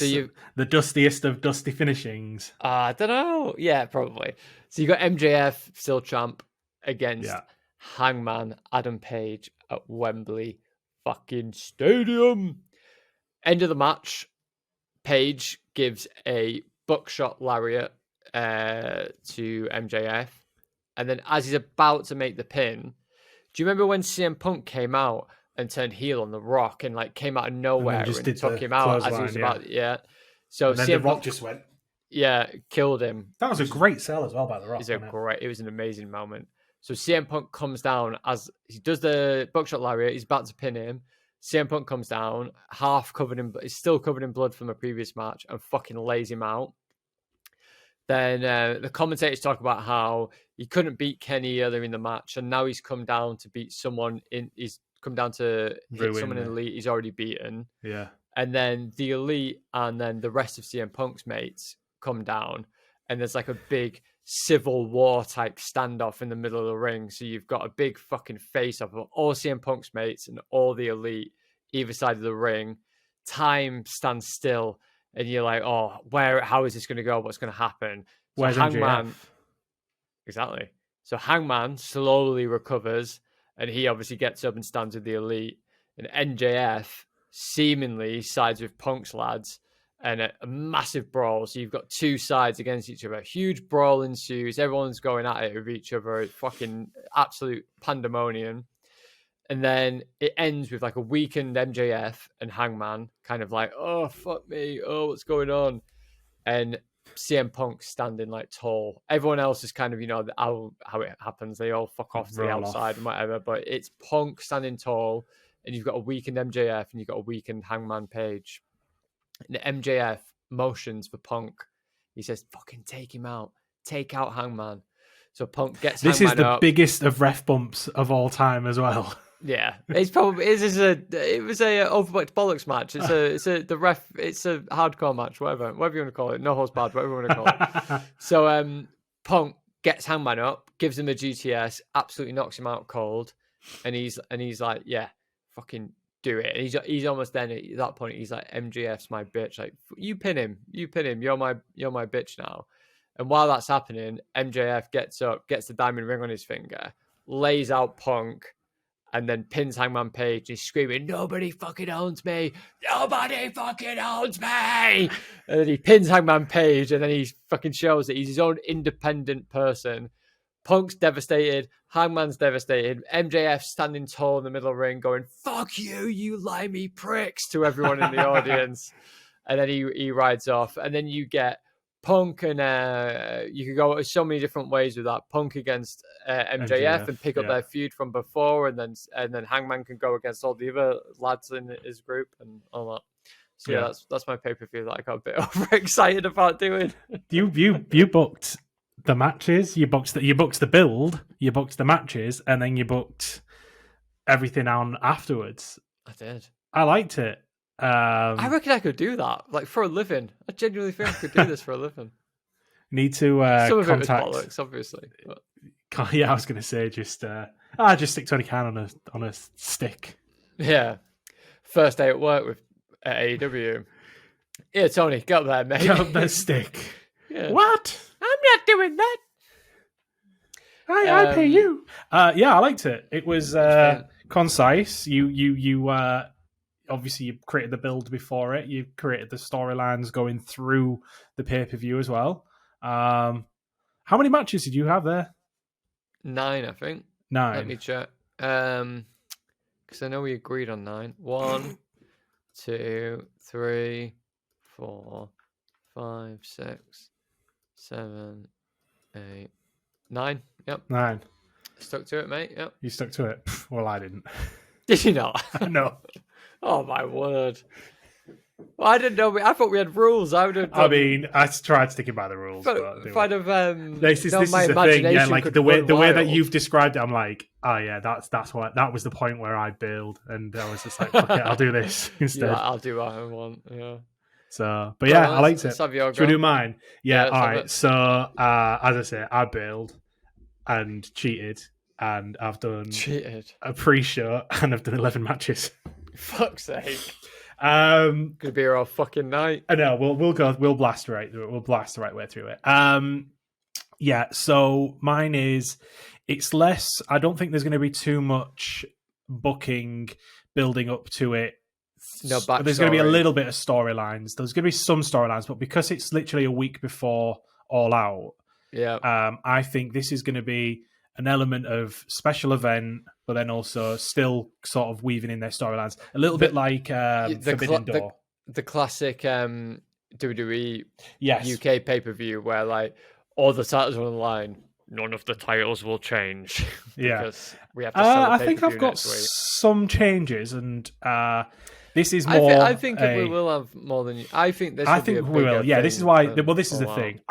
B: the dustiest of dusty finishings?
A: I don't know. Yeah, probably. So you got MJF still champ against Hangman Adam Page at Wembley fucking Stadium. End of the match, Page gives a buckshot lariat to MJF. And then as he's about to make the pin, do you remember when CM Punk came out and turned heel on The Rock and like came out of nowhere and took him out as he was about So
B: and then The Rock just went.
A: Yeah, killed him.
B: That was a great sell as well by The Rock.
A: It was an amazing moment. So CM Punk comes down as he does the buckshot lariat. He's about to pin him. CM Punk comes down, he's still covered in blood from a previous match, and fucking lays him out. Then the commentators talk about how he couldn't beat Kenny earlier in the match, and now he's come down to beat someone he's come down to hit someone in the Elite he's already beaten.
B: Yeah.
A: And then the Elite and then the rest of CM Punk's mates come down, and there's like a big civil war type standoff in the middle of the ring. So you've got a big fucking face off of all CM Punk's mates and all the Elite either side of the ring. Time stands still, and you're like, oh, how is this going to go? What's going to happen? So
B: where's Hangman?
A: Exactly. So Hangman slowly recovers, and he obviously gets up and stands with the Elite. And NJF seemingly sides with Punk's lads and a massive brawl. So you've got two sides against each other. Huge brawl ensues. Everyone's going at it with each other. It's fucking absolute pandemonium. And then it ends with like a weakened MJF and Hangman kind of like, oh, fuck me. Oh, what's going on? And CM Punk standing like tall. Everyone else is kind of, how it happens. They all fuck off to the outside and whatever. But it's Punk standing tall, and you've got a weakened MJF and you've got a weakened Hangman Page. And MJF motions for Punk. He says, fucking take him out. Take out Hangman. So Punk gets
B: This
A: Hangman
B: is the
A: up.
B: biggest of ref bumps of all time as well.
A: Yeah, it was a overbooked bollocks match. It's a hardcore match, whatever you want to call it, no holds barred, whatever you want to call it. So Punk gets Hangman up, gives him a GTS, absolutely knocks him out cold, and he's like, yeah, fucking do it. And he's almost then at that point. He's like, MJF's my bitch. Like, you pin him. You're my bitch now. And while that's happening, MJF gets up, gets the diamond ring on his finger, lays out Punk, and then pins Hangman Page. He's screaming, nobody fucking owns me. Nobody fucking owns me. And then he pins Hangman Page, and then he fucking shows that he's his own independent person. Punk's devastated. Hangman's devastated. MJF standing tall in the middle of the ring going, fuck you, you limey pricks, to everyone in the audience. And then he rides off. And then you get Punk, and you could go so many different ways with that. Punk against MJF and pick up their feud from before, and then Hangman can go against all the other lads in his group and all that. So yeah, that's my pay-per-view that I got a bit overexcited about doing.
B: You booked the matches, you booked the build, you booked the matches, and then you booked everything on afterwards.
A: I did.
B: I liked it.
A: I reckon I could do that, like, for a living. I genuinely think I could do this for a living.
B: Need to
A: some of
B: contact.
A: It was bollocks, obviously. But...
B: Yeah, I was going to say just stick 20 can on a stick.
A: Yeah, first day at work at AEW. Yeah, Tony, get up there, mate.
B: Get up that stick.
A: Yeah.
B: What?
A: I'm not doing that.
B: I pay you. Yeah, I liked it. It was concise. You obviously you created the build before it. You created the storylines going through the pay-per-view as well. How many matches did you have there?
A: 9, I think.
B: 9.
A: Let me check. Because I know we agreed on 9. 1, 2, 3, 4, 5, 6, 7, 8, 9. Yep.
B: 9.
A: Stuck to it, mate. Yep.
B: You stuck to it. Well, I didn't.
A: Did you not?
B: No.
A: Oh my word! Well, I didn't know. I thought we had rules. I would have.
B: I mean, I tried sticking by the rules, but
A: this
B: is the thing. Yeah, like the way that you've described it, I'm like, oh yeah, that was the point where I bailed, and I was just like, okay, I'll do this instead.
A: Yeah, I'll do what I want. Yeah.
B: So, but yeah, I liked it. Should we do mine? Yeah. All right.
A: It.
B: So, as I say, I bailed and cheated, and I've done a pre-show, and I've done 11 matches.
A: Fuck's sake. Gonna be here all fucking night.
B: I know, we'll blast right through it. We'll blast the right way through it. Yeah, so mine it's less, I don't think there's gonna be too much booking building up to it.
A: No,
B: there's gonna be a little bit of storylines. There's gonna be some storylines, but because it's literally a week before All Out, I think this is gonna be an element of special event, but then also still sort of weaving in their storylines. A little bit like Forbidden Door.
A: The classic WWE
B: yes.
A: UK pay-per-view where like all the titles are on the line. None of the titles will change.
B: Because
A: we have to sell
B: I think I've got some changes, and this is more...
A: I think we will have more than... I think this will be a bigger
B: we will. Yeah, this is why...
A: Than,
B: well, this is the thing.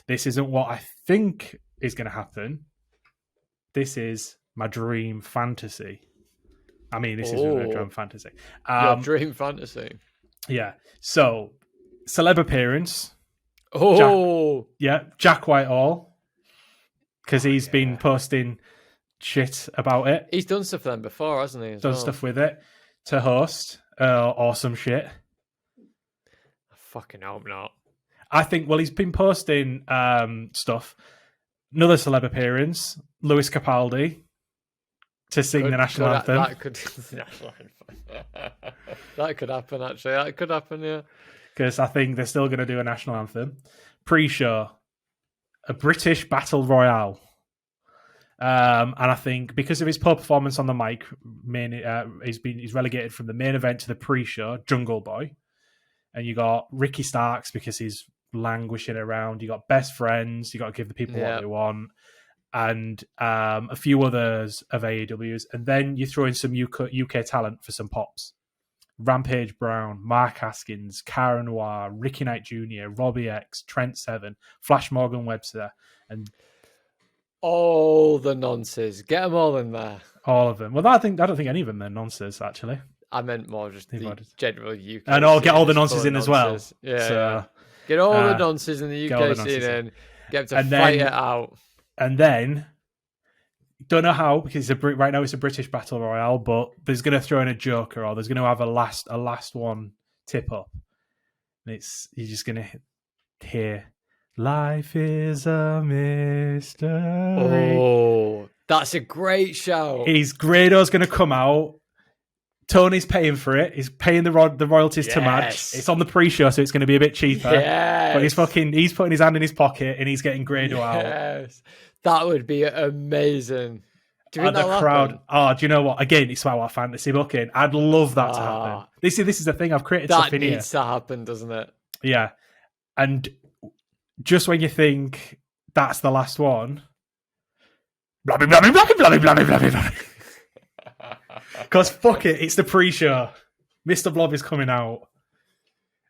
B: This isn't what I think is going to happen. This is my dream fantasy. I mean, this is a dream fantasy.
A: Your dream fantasy.
B: Yeah. So, celeb appearance.
A: Oh.
B: Jack Whitehall. Because he's been posting shit about it.
A: He's done stuff for them before, hasn't he?
B: Done stuff with it. To host. Awesome shit.
A: I fucking hope not.
B: I think, well, he's been posting stuff. Another celeb appearance, Lewis Capaldi, to sing the national anthem.
A: That could happen, actually. That could happen, yeah.
B: because I think they're still going to do a national anthem. Pre-show, a British Battle Royale. And I think because of his poor performance on the mic, he's relegated from the main event to the pre-show, Jungle Boy. And you got Ricky Starks because he's languishing around. You got Best Friends. You got to give the people what they want. And a few others of AEWs. And then you throw in some UK talent for some pops. Rampage Brown, Mark Haskins, Cara Noir, Ricky Knight Jr., Robbie X, Trent Seven, Flash Morgan Webster, and
A: all the nonsense. Get them all in there.
B: All of them. Well, I don't think any of them are nonsense, actually.
A: I meant more just the general UK.
B: And I'll get all the nonsense in as well.
A: Yeah. Get all the nonsense in the UK scene in. Get them to fight it out.
B: And then, don't know how, because right now it's a British Battle Royale, but there's going to throw in a Joker, or there's going to have a last one tip up. And you're just going to hear, "Life is a mystery."
A: Oh, that's a great shout.
B: Grado's going to come out. Tony's paying for it. He's paying the royalties to match. It's on the pre-show, so it's going to be a bit cheaper.
A: Yes.
B: But he's putting his hand in his pocket and he's getting Grado out.
A: Yes. That would be amazing. Do you think
B: the crowd? Happen? Do you know what? Again, it's about fantasy booking. I'd love that to happen. This is the thing I've created.
A: That needs to happen, doesn't it?
B: Yeah. And just when you think that's the last one, blabby, blabby, blabby, blabby, blabby, blabby, blabby. Because fuck it, it's the pre-show. Mr. Blob is coming out,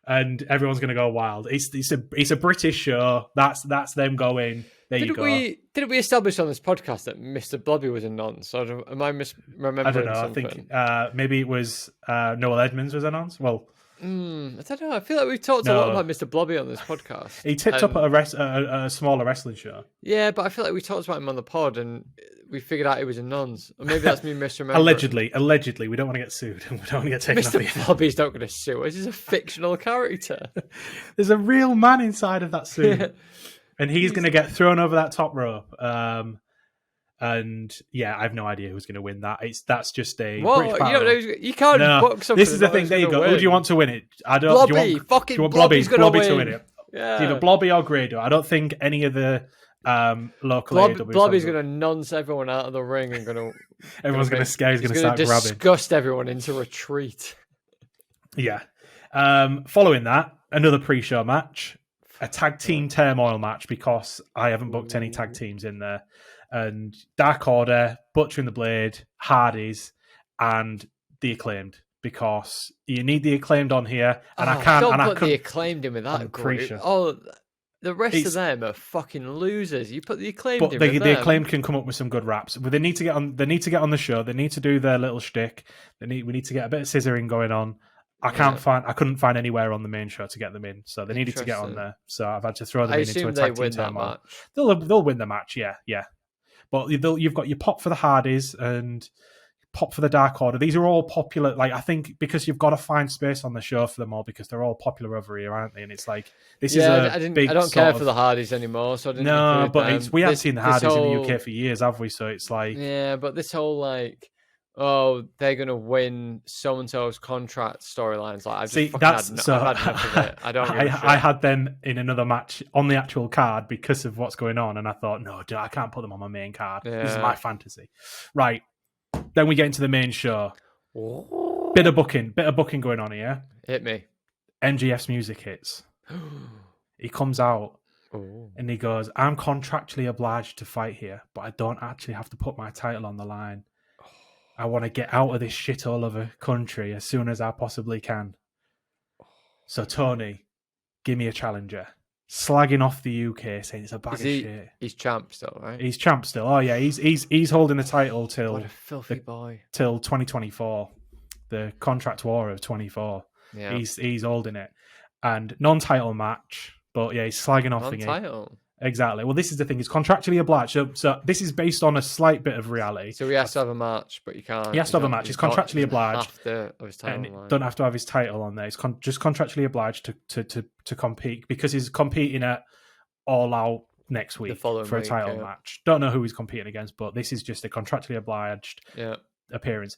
B: and everyone's going to go wild. It's a British show. That's them going. Didn't
A: we establish on this podcast that Mr. Blobby was a nonce? Or am I misremembering?
B: I don't know.
A: Something?
B: I think maybe it was Noel Edmonds was a nonce. Well,
A: I don't know. I feel like we've talked a lot about Mr. Blobby on this podcast.
B: He tipped up at a smaller wrestling show.
A: Yeah, but I feel like we talked about him on the pod and we figured out he was a nonce. Or maybe that's me misremembering.
B: Allegedly. We don't want to get sued. We don't want to get taken off.
A: Mr. Blobby's not going to sue us. He's a fictional character.
B: There's a real man inside of that suit. And he's going to get thrown over that top rope. And yeah, I have no idea who's going to win that. That's just a.
A: What? You can't book something.
B: This is the thing. There you go. Who do you want to win it?
A: Blobby.
B: Do you want Blobby to win it?
A: Yeah.
B: It's either Blobby or Grado. I don't think any of the local AEW.
A: Blobby's going to nonce everyone out of the ring and
B: everyone's going to scare. He's going to start grabbing.
A: Disgust everyone into retreat.
B: Yeah. Following that, another pre-show match, a tag team turmoil match because I haven't booked any tag teams in there. And Dark Order, Butcher and the Blade, Hardys, and the Acclaimed, because you need the Acclaimed on here, and I can't.
A: Don't
B: and
A: put the Acclaimed in with that group. Oh, the rest of them are fucking losers. You put the Acclaimed in with them.
B: The Acclaimed can come up with some good raps, but they need to get on. They need to get on the show. They need to do their little shtick. We need to get a bit of scissoring going on. I couldn't find anywhere on the main show to get them in, so they needed to get on there. So I've had to throw them into a tag team turmoil. They'll win the match. Yeah. But you've got your pop for the Hardys and pop for the Dark Order. These are all popular. Like, I think because you've got to find space on the show for them all because they're all popular over here, aren't they? And it's like this is a big.
A: I don't care for the Hardys anymore, so I didn't.
B: No, but we haven't seen the Hardys in the UK for years, have we? So it's like
A: but this whole like, they're gonna win so and so's contract storylines. Like, I've had enough of it. I don't.
B: I had them in another match on the actual card because of what's going on, and I thought, no, I can't put them on my main card. Yeah. This is my fantasy, right? Then we get into the main show.
A: Ooh.
B: Bit of booking going on here.
A: Hit me.
B: MGF's music hits. He comes out and he goes, "I'm contractually obliged to fight here, but I don't actually have to put my title on the line. I want to get out of this shit all over country as soon as I possibly can. So Tony, give me a challenger." Slagging off the UK, saying it's a bag of shit.
A: He's champ still, right?
B: He's champ still. Oh yeah, he's holding the title till
A: what a filthy boy.
B: Till 2024, the contract war of 24. Yeah, he's holding it, and non-title match. But yeah, he's slagging off
A: non-title.
B: Exactly. Well, this is the thing. It's contractually obliged. So this is based on a slight bit of reality.
A: So he has to have a match, but you can't.
B: He has to have a match. He's contractually obliged.
A: Don't
B: have to have his title on there. He's just contractually obliged to compete because he's competing at All Out next week for a title match. Don't know who he's competing against, but this is just a contractually obliged appearance.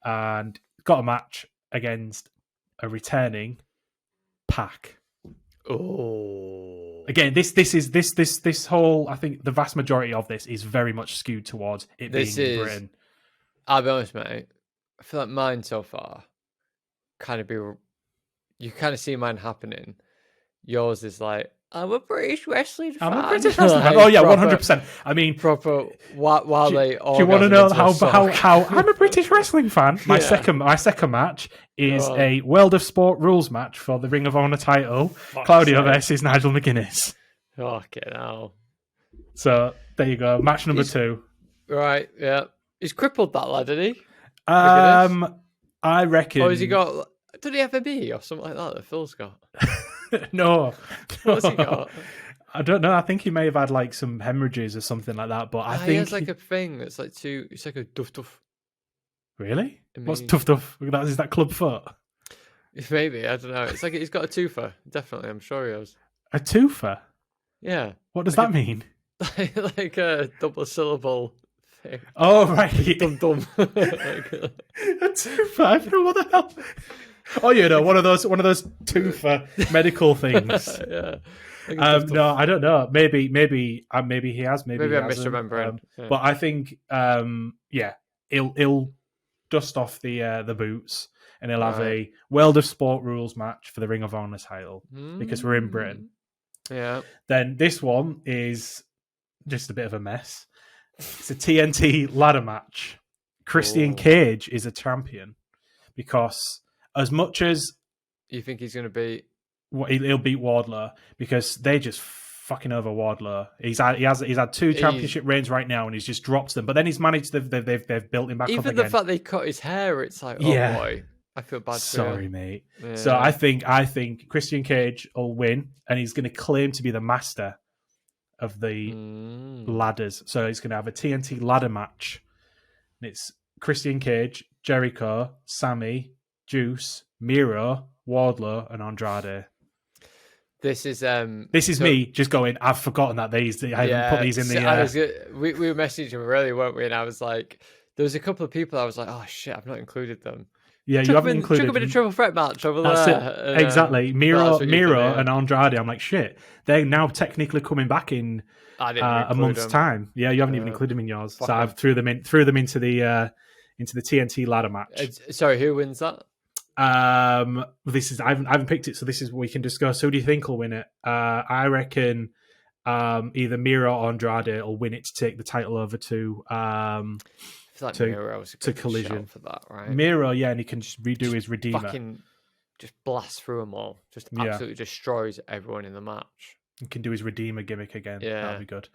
B: And got a match against a returning Pac.
A: Oh,
B: Again, this whole, I think the vast majority of this is very much skewed towards it being in Britain.
A: I'll be honest, mate. I feel like mine so far you kind of see mine happening. Yours is like, I'm a British wrestling fan.
B: I'm a British wrestling fan. Oh yeah, 100%. I mean,
A: proper. While they
B: do you want to know how I'm a British wrestling fan? My
A: Yeah.
B: second match is a World of Sport rules match for the Ring of Honor title. Claudio versus Nigel McGuinness.
A: Okay, now.
B: So there you go. Match number 2.
A: Right. Yeah. He's crippled that lad, did he?
B: I reckon.
A: Or has he got? Did he have a bee or something like that Phil's got?
B: No.
A: What's he got?
B: I don't know. I think he may have had like some hemorrhages or something like that. But I think
A: he has like a thing that's like it's like a duff.
B: Really? What's duff? Is that club foot?
A: Maybe, I don't know. It's like he's got a twofer. Definitely, I'm sure he has.
B: A twofer?
A: Yeah.
B: What does that mean?
A: Like a double syllable thing.
B: Oh right.
A: Dum dum.
B: A twofer? I don't know what the hell. Oh, you know, one of those twofer medical things.
A: Yeah.
B: No, I don't know. Maybe he has. Maybe
A: I'm misremembering.
B: But I think, he'll dust off the boots and he'll have a World of Sport rules match for the Ring of Honor title because we're in Britain.
A: Yeah.
B: Then this one is just a bit of a mess. It's a TNT ladder match. Christian Cage is a champion because as much as
A: you think he's going to beat,
B: he'll beat Wardlow because they just fucking over Wardlow. He's had 2 championship reigns right now and he's just dropped them. But then he's managed. They've built him back up again.
A: Even the fact they cut his hair, it's like, oh boy, I feel bad.
B: Sorry, mate.
A: Yeah.
B: So I think Christian Cage will win and he's going to claim to be the master of the ladders. So he's going to have a TNT ladder match. And it's Christian Cage, Jericho, Sammy, Juice, Miro, Wardlow, and Andrade.
A: This is
B: me just going, I've forgotten that I haven't put these in the...
A: we were messaging really, weren't we? And I was like, there was a couple of people I was like, oh shit, I've not included them.
B: Yeah, you haven't included...
A: Took a bit of triple threat match over there.
B: Exactly. Miro and Andrade, I'm like, shit. They're now technically coming back in a month's time. Yeah, you haven't even included them in yours. So I threw them into the TNT ladder match.
A: Sorry, who wins that?
B: This is I haven't picked it, so this is we can discuss. Who do you think will win it? I reckon either Miro or Andrade will win it to take the title over to
A: to
B: Collision
A: for that, right?
B: Miro, yeah, and he can just redo his Redeemer.
A: Fucking just blast through them all. Just absolutely destroys everyone in the match.
B: He can do his Redeemer gimmick again.
A: Yeah,
B: that'll be good.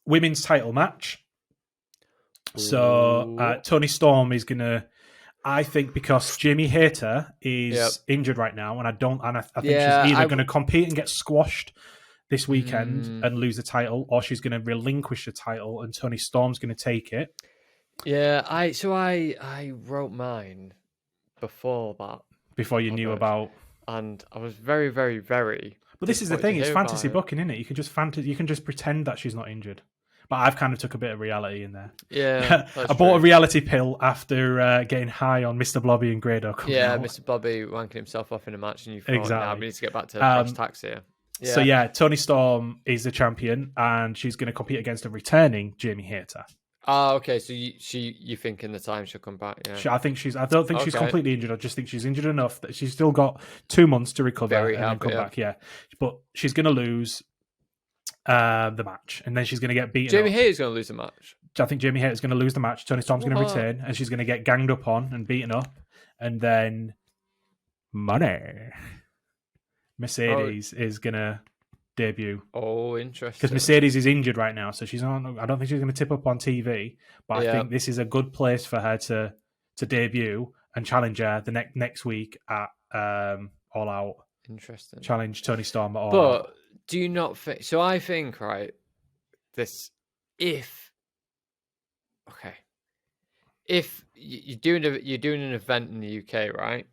B: Women's title match. So Toni Storm is gonna. I think because Jamie Hayter is injured right now, and I think she's either going to compete and get squashed this weekend and lose the title, or she's going to relinquish the title and Toni Storm's going to take it.
A: Yeah, I wrote mine before that.
B: Before you knew about,
A: and I was very, very, very.
B: But this is the thing; it's fantasy booking, isn't it? You can just pretend that she's not injured. But I've kind of took a bit of reality in there.
A: Yeah,
B: I bought a reality pill after getting high on Mr. Blobby and Grado.
A: Yeah, Mr. Blobby wanking himself off in a match, and you thought, nah, we need to get back to brass tacks here. Yeah.
B: So yeah, Toni Storm is the champion, and she's going to compete against a returning Jamie Hayter.
A: Oh, okay. So you think in the time she'll come back? Yeah.
B: I don't think she's completely injured. I just think she's injured enough that she's still got 2 months to recover and then come back. Yeah, but she's going to lose the match, and then she's going to get beaten.
A: Jamie Hayter's going to lose the match.
B: I think Jamie Hayter's going to lose the match. Toni Storm's going to return, and she's going to get ganged up on and beaten up, and then Mercedes is going to debut.
A: Oh, interesting.
B: Because Mercedes is injured right now, so she's on. I don't think she's going to tip up on TV, but I think this is a good place for her to debut and challenge her the next week at All Out.
A: Interesting.
B: Challenge Toni Storm at All Out.
A: Do you not think? So I think, right, if you're doing an event in the UK, right?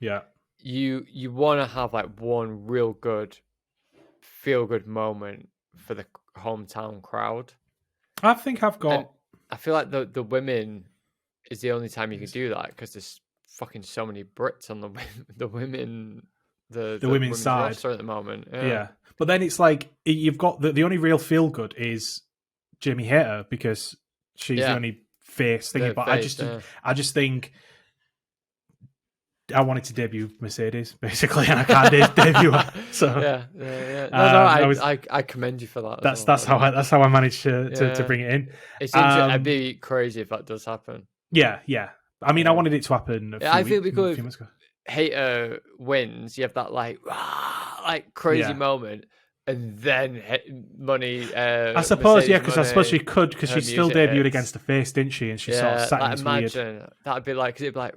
B: Yeah.
A: You want to have like one real good feel good moment for the hometown crowd.
B: I think I've got.
A: And I feel like the women is the only time you can do that because there's fucking so many Brits on the women the
B: women's side
A: roster at the moment.
B: Yeah. But then it's like you've got the only real feel good is Jamie Hayter because she's the only face thingy. But I just think I wanted to debut Mercedes basically, and I can't debut her. So
A: I commend you for that.
B: That's how I managed to bring it in.
A: It's it'd be crazy if that does happen.
B: Yeah. I mean, I wanted it to happen.
A: I feel because Hayter wins, you have that like crazy moment, and then money.
B: I suppose, because I suppose she could, because she still debuted against the face, didn't she? And she sort of sat in this weird.
A: That'd be like, because it'd be like,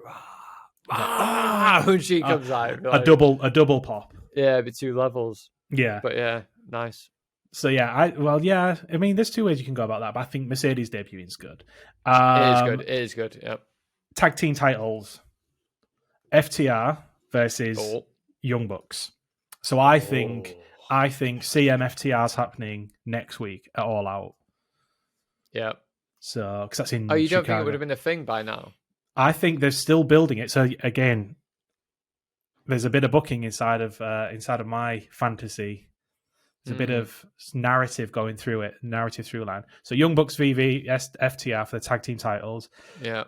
A: when she comes out,
B: like, a double pop.
A: Yeah, it'd be 2 levels.
B: Yeah,
A: but yeah, nice.
B: So I mean, there's 2 ways you can go about that, but I think Mercedes debuting is good.
A: It is good. Yep.
B: Tag team titles: FTR versus Young Bucks. So I think CMFTR's happening next week at All Out.
A: Yeah.
B: So because that's in.
A: Oh, you don't
B: Chicago.
A: think it would have been a thing by now?
B: I think they're still building it. So again, there's a bit of booking inside of my fantasy. There's a bit of narrative going through it, narrative through line. So Young Bucks VV FTR for the tag team titles.
A: Yeah.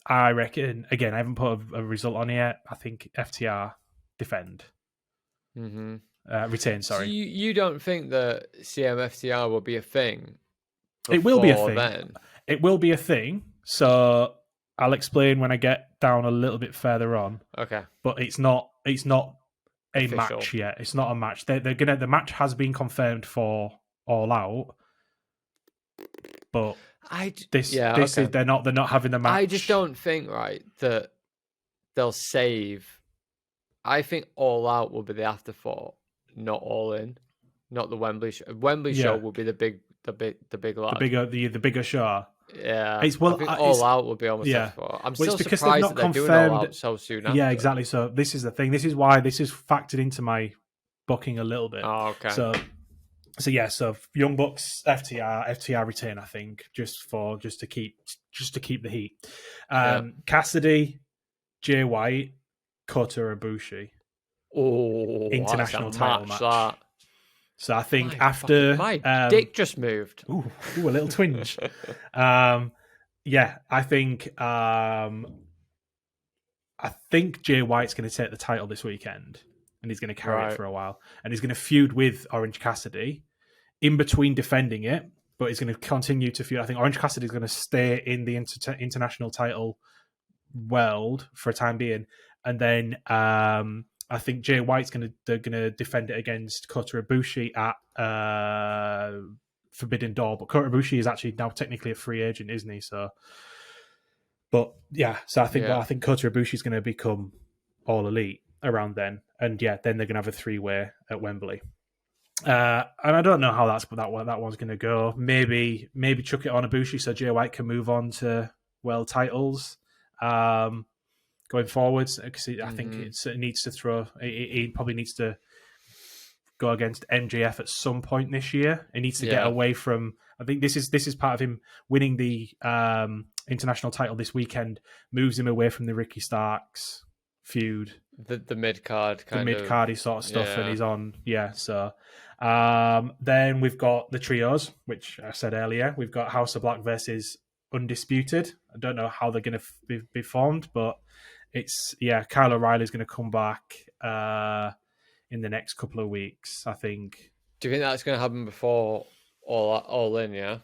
B: I reckon, again, I haven't put a result on yet. I think FTR defend. Retain, sorry.
A: So you don't think that CMFTR will be a thing?
B: It will be a thing.
A: Then?
B: It will be a thing. So I'll explain when I get down a little bit further on.
A: Okay.
B: But it's not a
A: official
B: match yet. It's not a match. The match has been confirmed for All Out. But they're not having the match.
A: I just don't think that they'll save. I think All Out will be the afterthought, not All In, not the Wembley show. Wembley show will be the big lad.
B: The bigger show.
A: Yeah, I think All Out will be almost afterthought. I'm still surprised that they're doing All Out so soon after.
B: Yeah, exactly. So this is the thing. This is why this is factored into my booking a little bit.
A: Oh, okay.
B: So Young Bucks, FTR retain, I think, just to keep the heat. Cassidy, Jay White, Kota Ibushi.
A: Oh,
B: international title match.
A: That.
B: So I think after
A: my dick just moved.
B: Ooh, a little twinge. I think Jay White's going to take the title this weekend, and he's going to carry it for a while, and he's going to feud with Orange Cassidy in between defending it, but he's going to continue to feud. I think Orange Cassidy is going to stay in the international title world for a time being, and then I think Jay White's going to defend it against Kota Ibushi at Forbidden Door, but Kota Ibushi is actually now technically a free agent, isn't he? So, but yeah, so I think Kota Ibushi is going to become All Elite around then, and then they're going to have a 3-way at Wembley. And I don't know how that one's going to go. Maybe chuck it on Ibushi so Jay White can move on to world titles going forwards. Because I think it needs to throw. He probably needs to go against MJF at some point this year. He needs to get away from. I think this is part of him winning the international title this weekend. Moves him away from the Ricky Starks feud.
A: The mid card
B: sort of stuff, and he's on. Yeah, so then we've got the trios, which I said earlier. We've got House of Black versus Undisputed. I don't know how they're going to be formed, but it's Kyle O'Reilly's going to come back in the next couple of weeks, I think.
A: Do you think that's going to happen before All In? Yeah.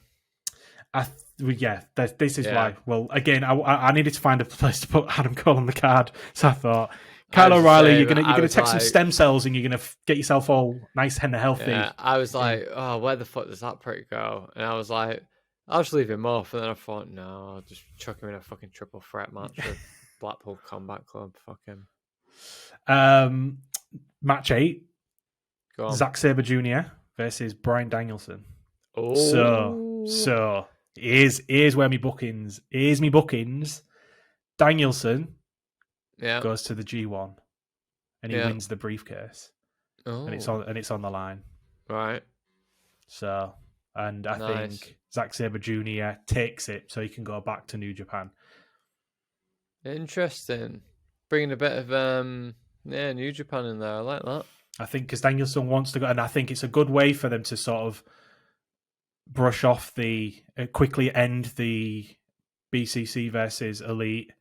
B: This is why. Well, again, I needed to find a place to put Adam Cole on the card, so I thought. Kyle O'Reilly, you're gonna take some stem cells and you're gonna get yourself all nice and healthy.
A: Yeah, I was like, oh, where the fuck does that prick go? And I was like, I'll just leave him off. And then I thought, no, I'll just chuck him in a fucking triple threat match with Blackpool Combat Club. Fuck him.
B: Match 8.
A: Go on.
B: Zack Sabre Jr. versus Bryan Danielson.
A: Oh,
B: so here's where me bookings. Here's me bookings. Danielson. Goes to the G1, and he wins the briefcase, and it's on the line,
A: right?
B: So, and I think Zack Sabre Jr. takes it, so he can go back to New Japan.
A: Interesting. Bringing a bit of New Japan in there. I like that.
B: I think because Danielson wants to go, and I think it's a good way for them to sort of brush off quickly end the BCC versus Elite.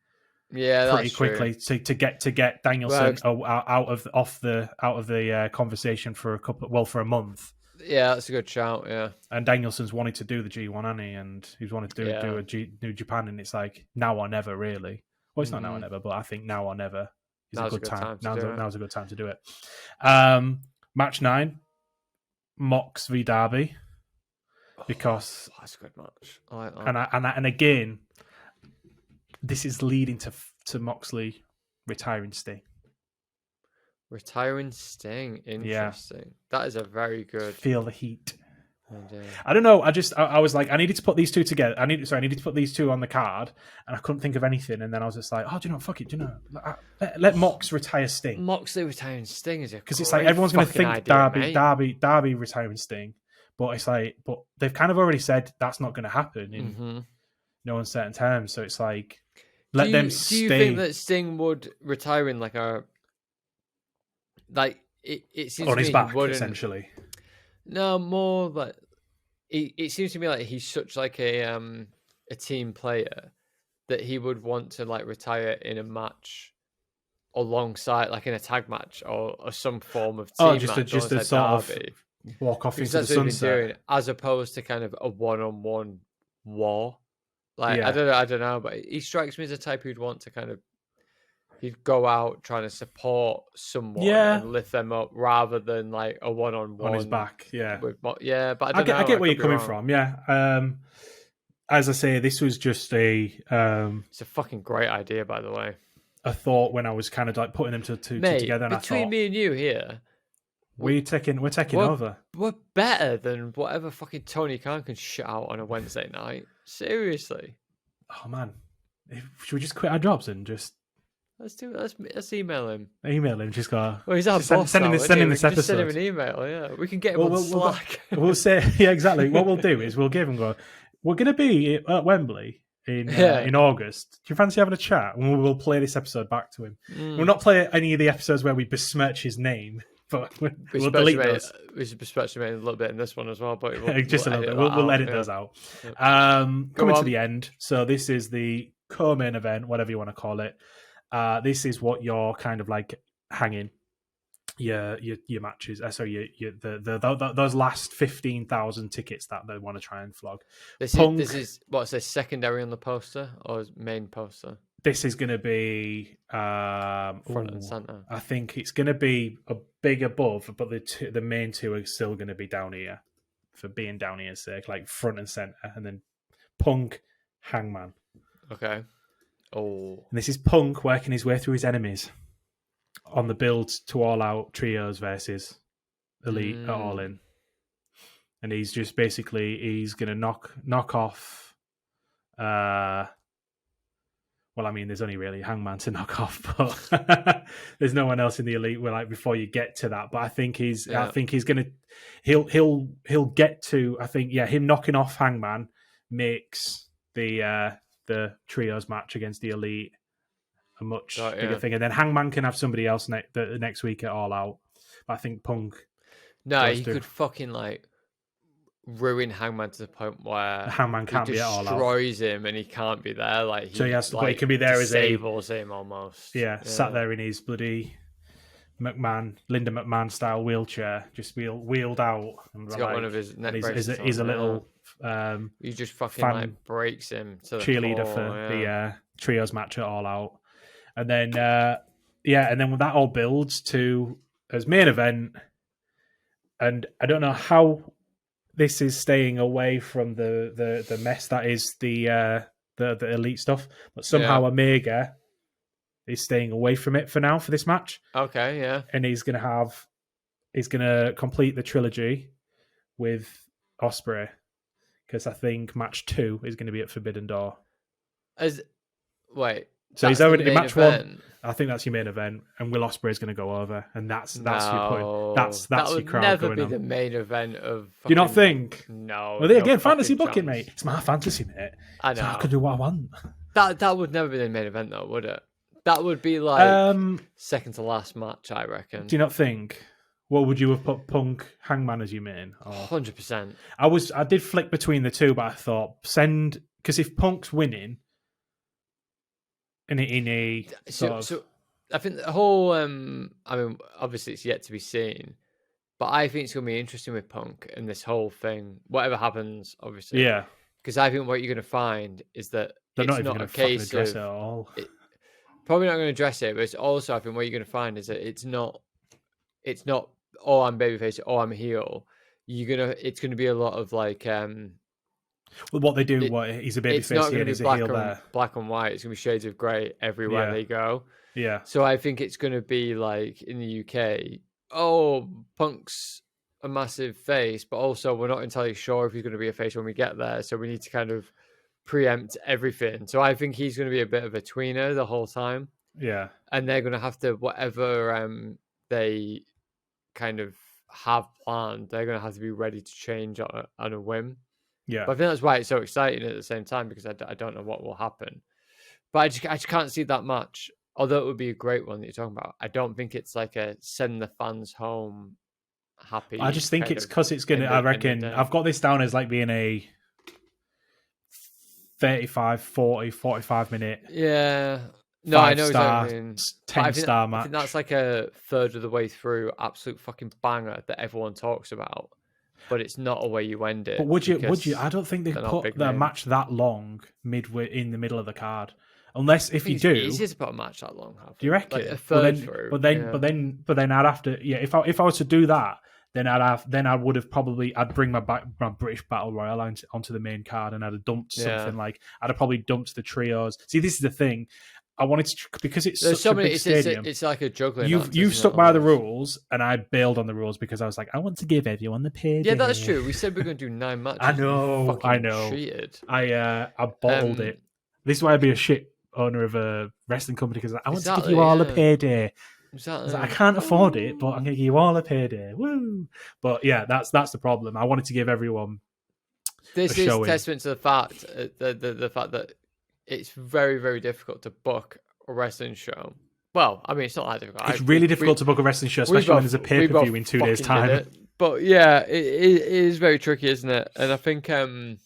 A: Yeah,
B: pretty
A: that's
B: quickly
A: true.
B: to get Danielson out of the conversation for a month.
A: Yeah, that's a good shout. Yeah,
B: and Danielson's wanted to do the G1, hasn't he? And he's wanted to do a New Japan, and it's like now or never, really. Well, it's not now or never, but I think now or never is a good time. Now's a good time to do it. Match 9, Mox v Darby, because
A: that's a good match. I like that.
B: And again, this is leading to Moxley retiring Sting.
A: Retiring Sting, interesting. Yeah. That is a very good.
B: Feel the heat. I don't know. I was like, I needed to put these two together. I needed to put these two on the card, and I couldn't think of anything. And then I was just like, oh, do you know? Fuck it. Do you know? Let Mox retire Sting.
A: Moxley retiring Sting is
B: because it's like everyone's going to think Darby retiring Sting, but it's like, but they've kind of already said that's not going to happen in no uncertain terms. So it's like, let them stay.
A: Do you think that Sting would retire in like a it seems
B: on
A: to
B: his
A: me
B: back essentially?
A: No, more like it seems to me like he's such like a team player that he would want to like retire in a match alongside, like in a tag match or some form of team match.
B: Just a sort of walk off into the sunset,
A: as opposed to kind of a one-on-one war. Like I don't know, but he strikes me as a type who'd want to kind of. He'd go out trying to support someone and lift them up rather than like a one-on-one
B: on his back.
A: But I
B: get where you're coming from. Yeah. As I say, this was just
A: it's a fucking great idea, by the way.
B: A thought when I was kind of like putting them two together. And
A: between me and you here,
B: we're taking over.
A: We're better than whatever fucking Tony Khan can shut out on a Wednesday night. Seriously.
B: Oh man, should we just quit our jobs and just?
A: Let's do it. Let's email him.
B: Email him. Just go.
A: Well, he's our boss.
B: Sending this episode.
A: Just send him an email. Yeah, we can get him on Slack.
B: We'll say exactly. What we'll do is we'll give him go. We're going to be at Wembley in August. Do you fancy having a chat? And we'll play this episode back to him. We'll not play any of the episodes where we besmirch his name, but we'll delete those.
A: We should besmirch him a little bit in this one as well, but
B: just a little bit. We'll edit those out. Coming to the end. So this is the co-main event, whatever you want to call it. This is what you're kind of like hanging your matches. Those last 15,000 tickets that they want to try and flog.
A: This is what's this, secondary on the poster or main poster?
B: This is going to be
A: front and center.
B: I think it's going to be a big above, but the main two are still going to be down here for being down here's sake, like front and center, and then Punk, Hangman.
A: Okay. Oh.
B: And this is Punk working his way through his enemies on the build to All Out trios versus Elite at All In. And he's just basically, he's going to knock off... well, I mean, there's only really Hangman to knock off, but there's no one else in the Elite like before you get to that. But I think he's going to... He'll get to... I think, him knocking off Hangman makes the trios match against the Elite a much bigger thing, and then Hangman can have somebody else next week at All Out. But I think Punk.
A: No, he could fucking like ruin Hangman to the point where
B: Hangman can't be at All Out.
A: Destroys him, and he can't be there. Like
B: so, but he can be there as
A: disables him almost.
B: Yeah, sat there in his bloody Linda McMahon style wheelchair, just wheeled out. And
A: he's got one of his neck braces.
B: He's a little.
A: He just fucking breaks him to the
B: cheerleader
A: core,
B: for the trios match at All Out, and then and then that all builds to as main event, and I don't know how this is staying away from the mess that is the Elite stuff, but somehow Omega is staying away from it for now for this match.
A: Okay, yeah,
B: and he's gonna complete the trilogy with Ospreay. Because I think match 2 is going to be at Forbidden Door. So he's already in match event. 1. I think that's your main event, and Will Ospreay is going to go over, and that's your point. That's your crowd going on. That would never
A: be the main event of.
B: Do you not think?
A: No.
B: Well, again, fantasy booking, mate. It's my fantasy, mate.
A: I know.
B: So I can do what I want.
A: That would never be the main event, though, would it? That would be like second to last match, I reckon.
B: Do you not think? What would you have put Punk Hangman as your main?
A: 100%.
B: I did flick between the two, but I thought because if Punk's winning in a
A: so I think the whole I mean, obviously it's yet to be seen, but I think it's gonna be interesting with Punk and this whole thing. Whatever happens, obviously.
B: Yeah.
A: Because I think what you're gonna find is that
B: They're
A: it's
B: not even
A: not
B: going
A: a
B: to fucking
A: case
B: address
A: of
B: it at all.
A: probably not going to address it, but it's also I think what you're going to find is that it's not oh I'm babyface, oh I'm heel. It's gonna be a lot of like
B: Well, what they do, he's a
A: it's not
B: babyface here
A: going
B: and
A: to
B: he's
A: be
B: a heel there.
A: black and white. It's going to be shades of grey everywhere they go.
B: Yeah.
A: So I think it's going to be like in the UK, oh, Punk's a massive face, but also we're not entirely sure if he's going to be a face when we get there. So we need to kind of preempt everything. So I think he's going to be a bit of a tweener the whole time.
B: Yeah.
A: And they're going to have to, whatever they kind of have planned, they're going to have to be ready to change on a whim.
B: Yeah.
A: But I think that's why it's so exciting at the same time, because I don't know what will happen. But I just can't see that match. Although it would be a great one that you're talking about, I don't think it's like a send the fans home happy.
B: I just think it's because it's going to, I reckon, I've got this down as like being a 35, 40, 45 minute.
A: Yeah. No, I know exactly.
B: 10-star match.
A: I think that's like a third of the way through, absolute fucking banger that everyone talks about. But it's not a way you end it.
B: But would you? I don't think they put the match that long midway in the middle of the card. Unless if you do,
A: it's easy to put a match that long.
B: Do you reckon?
A: Like a third through.
B: But then I'd have to. Yeah, if I was to do that, then I would have probably I'd bring my British Battle Royal onto the main card, and I'd have dumped something like I'd have probably dumped the trios. See, this is the thing. I wanted to because it's such a big stadium.
A: It's like a juggling.
B: You've stuck by the rules, and I bailed on the rules because I was like, I want to give everyone the payday.
A: Yeah, that's true. We said we are going to do 9 matches.
B: I know.
A: Cheated.
B: I bottled it. This is why I'd be a shit owner of a wrestling company, because I want to give you all a payday.
A: Exactly.
B: I can't afford it, but I'm going to give you all a payday. Woo! But yeah, that's the problem. I wanted to give everyone.
A: This is testament to the fact the fact that it's very, very difficult to book a wrestling show. Well, I mean, it's not that difficult.
B: It's really difficult to book a wrestling show, especially when there's a pay-per-view in 2 days' time.
A: But yeah, it is very tricky, isn't it? And I think, it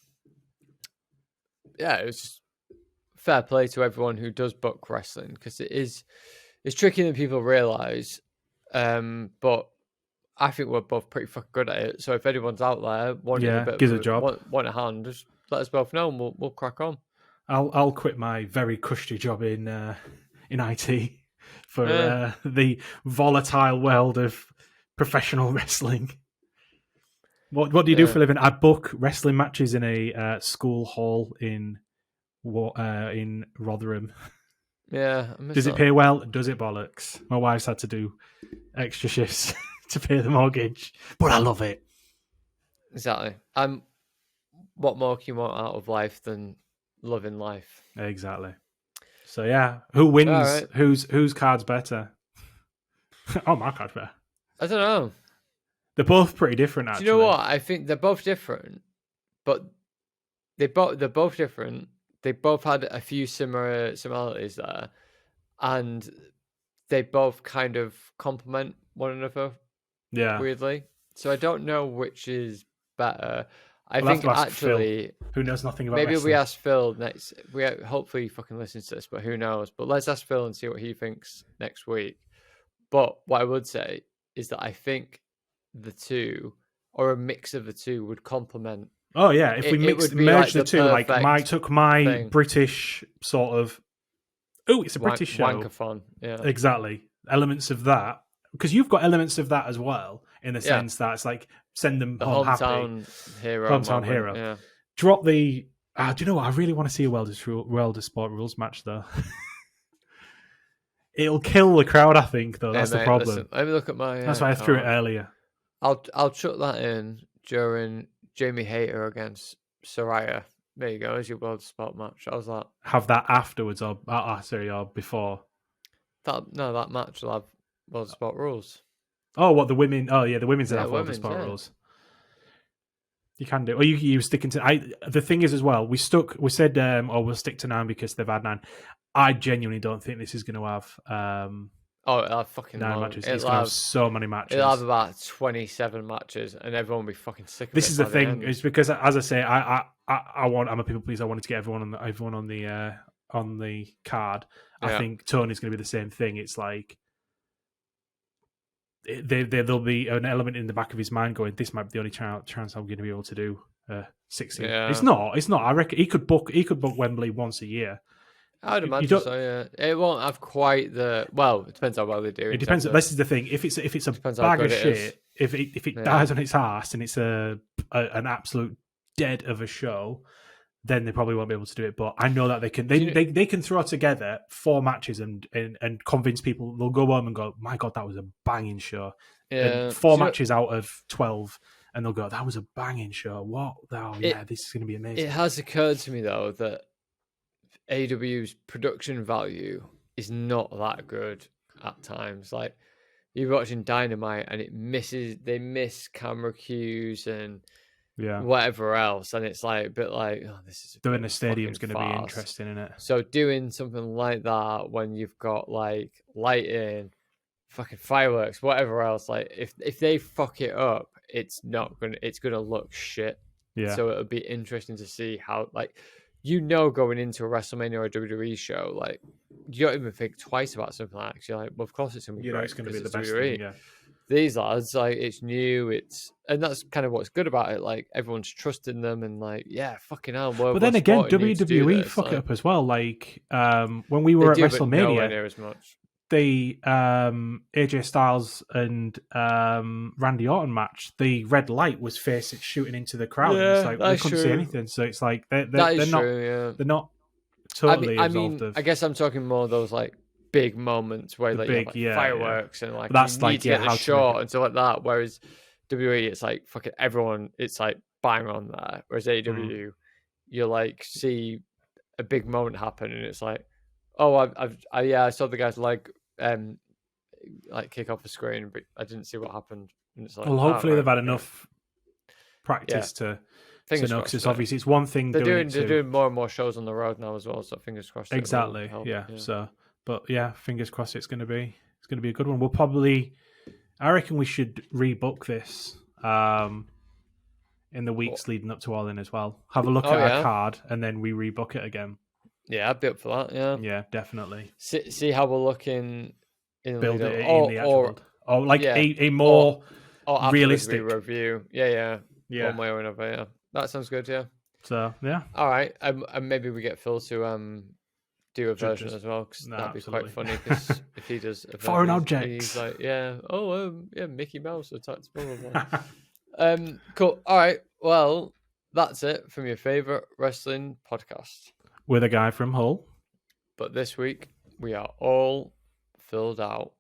A: was just fair play to everyone who does book wrestling, because it's trickier than people realise. But I think we're both pretty fucking good at it. So if anyone's out there wanting want a hand, just let us both know, and we'll crack on.
B: I'll quit my very cushy job in IT for the volatile world of professional wrestling. What do you do for a living? I book wrestling matches in a school hall in Rotherham.
A: Yeah.
B: Does it pay well? Does it bollocks? My wife's had to do extra shifts to pay the mortgage, but I love it.
A: Exactly. What more can you want out of life than loving life?
B: Exactly. So yeah, who wins? Right. Whose card's better? Oh, my card's better.
A: I don't know.
B: They're both pretty different, actually.
A: Do you know what? I think they're both different, but they're both different. They both had a few similarities there, and they both kind of complement one another. Yeah. Weirdly, so I don't know which is better. I think actually,
B: Phil, who knows nothing about
A: maybe
B: wrestling.
A: we ask Phil next. Hopefully he fucking listens to this, but who knows? But let's ask Phil and see what he thinks next week. But what I would say is that I think the two, or a mix of the two, would complement.
B: Oh yeah, if we merge the two, like I took my British sort of. Oh, it's a British show.
A: Wankathon, yeah,
B: exactly. Elements of that, because you've got elements of that as well, in the sense that it's like send them home happy. Hometown hero.
A: Yeah.
B: Drop the. Do you know what? I really want to see a World of Sport rules match though. It'll kill the crowd, I think. Though that's the problem.
A: Listen, let me look at my.
B: That's why I threw it earlier.
A: I'll chuck that in during Jamie Hayter against Soraya. There you go. As your World of Sport match. How's that?
B: Have that afterwards, or before?
A: That match will have World of Sport rules.
B: Oh, what the women? Oh, yeah, the women's have World of Sport rules. You can do, or you sticking to. The thing is as well, we said, we'll stick to 9 because they've had 9. I genuinely don't think this is going to have
A: it'll have fucking
B: 9
A: long.
B: matches. It's going to have so many matches.
A: It'll have about 27 matches, and everyone will be fucking sick of it.
B: This is the thing. It's because, as I say, I'm a people pleaser. I wanted to get everyone on the card. I think Tony's going to be the same thing. It's like there'll be an element in the back of his mind going, "This might be the only chance I'm going to be able to do 16." Yeah. It's not. I reckon he could book Wembley once a year.
A: I'd imagine so. Yeah, it won't have quite the. Well, it depends how well they do.
B: It depends. This is the thing. If it's a bag of shit, if it dies on its ass and it's an absolute dead of a show, then they probably won't be able to do it. But I know that they can. They can throw together 4 matches and convince people. They'll go home and go, "My God, that was a banging show."
A: Yeah,
B: and 4 matches out of 12, and they'll go, "That was a banging show. What? This is going to be amazing."
A: It has occurred to me though that AEW's production value is not that good at times. Like you're watching Dynamite and they miss camera cues and whatever else, and it's like a bit like, this is
B: doing the stadium's going to be interesting, isn't it?
A: So doing something like that when you've got like lighting, fucking fireworks, whatever else, like if they fuck it up, it's gonna look shit.
B: Yeah.
A: So it'll be interesting to see how, like, going into a WrestleMania or a WWE show, like, you don't even think twice about something like that. You're like, well, of course it's going to be great.
B: It's going to be the best
A: WWE.
B: thing, yeah.
A: These lads, like, it's new, and that's kind of what's good about it. Like, everyone's trusting them, and like, fucking hell.
B: But then again, WWE fuck it up as well. Like, when we were at WrestleMania,
A: near as much.
B: The AJ Styles and Randy Orton match, the red light was shooting into the crowd.
A: Yeah,
B: it's like we couldn't see anything. So it's like they're not totally
A: I guess I'm talking more those like big moments where like fireworks and like that's you need to get the shot and stuff like that. Whereas WWE, it's like fucking everyone, it's like bang on there. Whereas AEW, you like see a big moment happen and it's like, I saw the guys like kick off the screen, but I didn't see what happened. And it's like,
B: well, hopefully they've had enough practice to know, because it's obviously it's one thing
A: they're doing more and more shows on the road now as well. So fingers crossed.
B: Exactly. Yeah. So, but fingers crossed it's going to be a good one. We'll probably, I reckon we should rebook this in the weeks leading up to All In as well. Have a look at our card and then we rebook it again.
A: Yeah, I'd be up for that. Yeah.
B: Yeah, definitely.
A: See how we're looking in
B: build it in the actual a more realistic
A: review. Yeah. One way or another. Yeah, that sounds good. Yeah.
B: So
A: all right, and maybe we get Phil to do a version as well, because that'd be quite funny. Because if he does
B: foreign objects,
A: he's like, Mickey Mouse attacks. Blah blah blah. Cool. All right. Well, that's it from your favorite wrestling podcast
B: with a guy from Hull.
A: But this week we are all filled out.